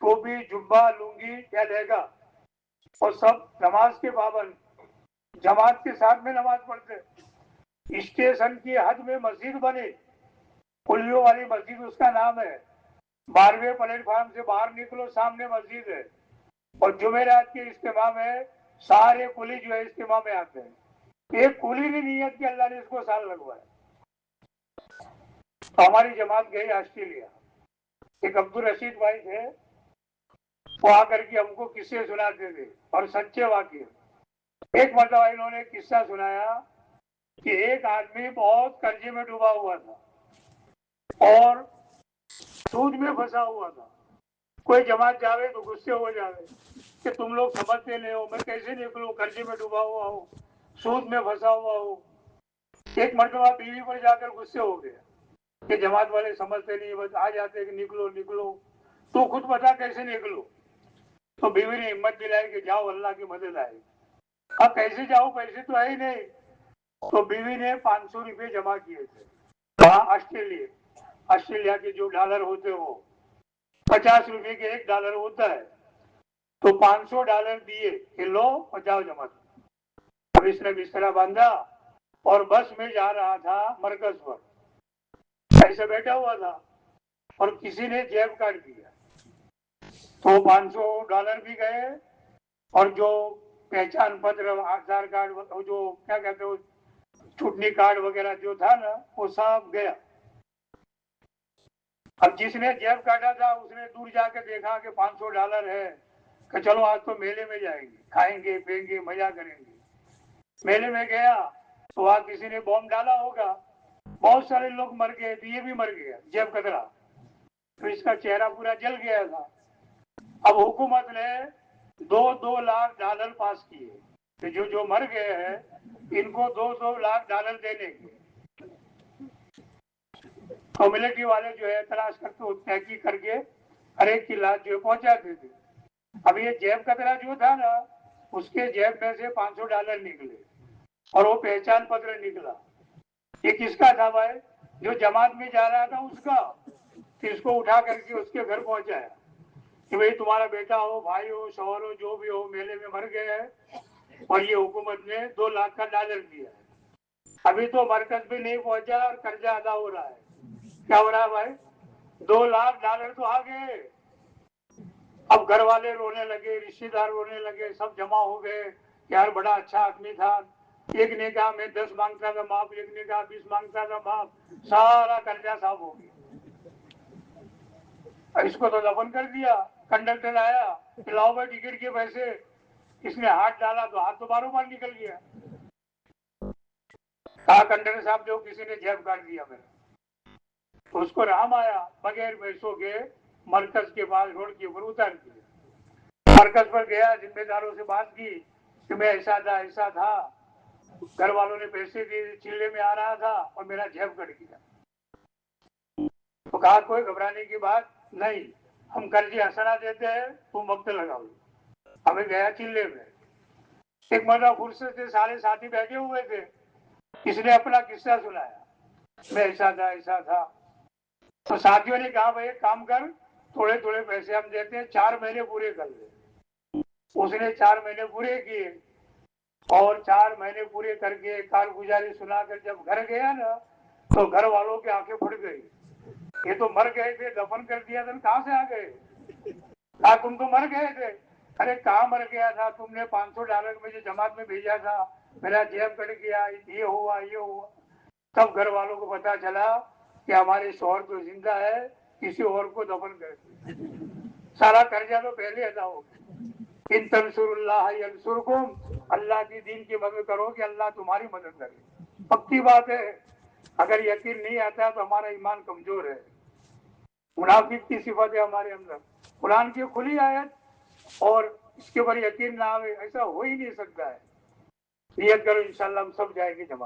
ٹوپی جبہ لنگی یا لہنگا، اور سب نماز کے پابند، جماعت کے ساتھ میں نماز پڑھتے۔ اسٹیشن کی حد میں مسجد بنی، کلیوں والی مسجد اس کا نام ہے، 12ویں پلیٹ فارم سے باہر نکلو سامنے مسجد ہے، اور جمعرات کے اجتماع میں سارے کلی جو ہے اجتماع میں آتے ہیں۔ ایک کلی نے نیت کی، اللہ نے اس کو سال لگوایا۔ تو ہماری جماعت گئی آسٹریلیا، ایک عبدالرشید بھائی تھے، وہ آ کر کے ہم کو قصے سناتے تھے اور سچے واقعے۔ ایک مرتبہ انہوں نے قصہ سنایا کہ ایک آدمی بہت قرضے میں ڈوبا ہوا تھا اور سود میں پھنسا ہوا تھا۔ کوئی جماعت جاوے تو غصے ہو جاوے کہ تم لوگ سمجھتے نہیں ہو، میں کیسے نکلوں، قرضے میں ڈوبا ہوا ہوں، سود میں پھنسا ہوا ہوں۔ ایک مرتبہ بیوی پر جا کر غصے ہو گیا کہ جماعت والے سمجھتے نہیں، بس آ جاتے کہ نکلو نکلو، تو خود بتا کیسے نکلو۔ تو بیوی نے ہمت دلائی کہ جاؤ، اللہ کی مدد آئے۔ اب کیسے جاؤ، پیسے تو ہے ہی نہیں۔ تو بیوی نے 500 روپے جمع کیے تھے وہاں آسٹریلیا کے جو ڈالر ہوتے ہو، 50 روپے کے ایک ڈالر ہوتا ہے، تو 500 ڈالر دیے کہ لو اور جاؤ جمع۔ اب اس نے بستر باندھا اور بس میں جا رہا تھا مرکز پر، ایسے بیٹھا ہوا تھا اور کسی نے جیب کاٹ دیا، تو 500 ڈالر بھی گئے اور جو پہچان پتر، آدھار کارڈ، جو کیا کہتے ہو چٹنی کارڈ وغیرہ جو تھا نا، وہ سب گیا۔ اب جس نے جیب کاٹا تھا اس نے دور جا کے دیکھا کہ 500 ڈالر ہے، کہ چلو آج تو میلے میں جائیں گے، کھائیں گے پئیں گے مزہ کریں گے۔ میلے میں گیا تو وہاں کسی نے بم ڈالا ہوگا، بہت سارے لوگ مر گئے، تو یہ بھی مر گیا جیب کترا، تو اس کا چہرہ پورا جل گیا تھا۔ اب حکومت نے 2 لاکھ ڈالر پاس کیے کہ جو مر گئے ہیں ان کو 2 لاکھ ڈالر دینے کے۔ تو ملٹری والے جو ہے تلاش کرتے تحقیق کر کے ہر ایک کی لاش جو ہے پہنچاتے تھے۔ اب یہ جیب کترا جو تھا نا، اس کے جیب میں سے 500 ڈالر نکلے اور وہ پہچان پتر نکلا۔ یہ کس کا تھا بھائی؟ جو جماعت میں جا رہا تھا اس کا۔ پھر اس کو اٹھا کر کے اس کے گھر پہنچایا کہ بھئی تمہارا بیٹا ہو، بھائی ہو، شوہر ہو، جو بھی ہو، میلے میں مر گئے ہیں اور یہ حکومت نے 2 لاکھ کا ڈالر دیا ہے۔ ابھی تو مرکز بھی نہیں پہنچا اور قرضہ ادا ہو رہا ہے۔ کیا ہو رہا ہے بھائی؟ 2 لاکھ ڈالر تو آ گئے۔ اب گھر والے رونے لگے، رشتے دار رونے لگے، سب جمع ہو گئے، یار بڑا اچھا آدمی تھا، ایک نے کہا میں 10 مانگتا تھا معاف، ایک نے کہا 20 مانگتا تھا معاف، سارا قرضہ صاف ہو گیا۔ اس کو تو دفن کر دیا۔ کنڈکٹر آیا کہ لاؤ بھائی ٹکٹ کے پیسے، اس نے ہاتھ ڈالا تو ہاتھ تو باروں بار نکل گیا۔ کہا کنڈکٹر صاحب جو کسی نے جیب کاٹ دیا میرا۔ تو اس کو رحم آیا، بغیر پیسوں کے مرکز کے پاس روڈ کے اوپر اتار دیا۔ مرکز پر گیا، ذمہ داروں سے بات کی کہ میں ایسا تھا، گھر والوں نے پیسے دیے، چلے میں آ رہا تھا اور میرا جیب کٹ گیا۔ تو کہا کوئی گھبرانے کی بات نہیں، ہم قرضی حسنہ دیتے ہیں، تم وقت لگاؤ۔ ہمیں گیا چلے میں، ایک مرتبہ فرصت سے سارے ساتھی بیٹھے ہوئے تھے، اس نے اپنا قصہ سنایا، میں ایسا تھا۔ تو ساتھیوں نے کہا بھائی ایک کام کر، تھوڑے تھوڑے پیسے ہم دیتے ہیں، 4 مہینے پورے کر لے۔ اس نے 4 مہینے پورے کیے اور 4 مہینے پورے کر کے کارگزاری سنا کر جب گھر گیا نا، تو گھر والوں کی آنکھیں پھٹ گئی۔ یہ تو مر گئے تھے، دفن کر دیا تھا، کہاں سے آ گئے؟ کہا تم تو مر گئے تھے۔ ارے کہاں مر گیا تھا، تم نے 500 ڈالر مجھے جماعت میں بھیجا تھا، میرا جیب کٹ گیا، یہ ہوا۔ تب گھر والوں کو پتا چلا کہ ہمارے شوہر تو زندہ ہے، کسی اور کو دفن کر دیا، سارا قرضہ تو پہلے ادا ہو گیا۔ ان تنصر اللہ ینصرکم، اللہ کی دین کی مدد کرو کہ اللہ تمہاری مدد کرے۔ پکی بات ہے، اگر یقین نہیں آتا تو ہمارا ایمان کمزور ہے، منافق کی صفت ہے ہمارے اندر۔ قرآن کی کھلی آیت اور اس کے اوپر یقین نہ آئے، ایسا ہو ہی نہیں سکتا ہے۔ نیت کرو انشاءاللہ ہم سب جائیں گے جماعت۔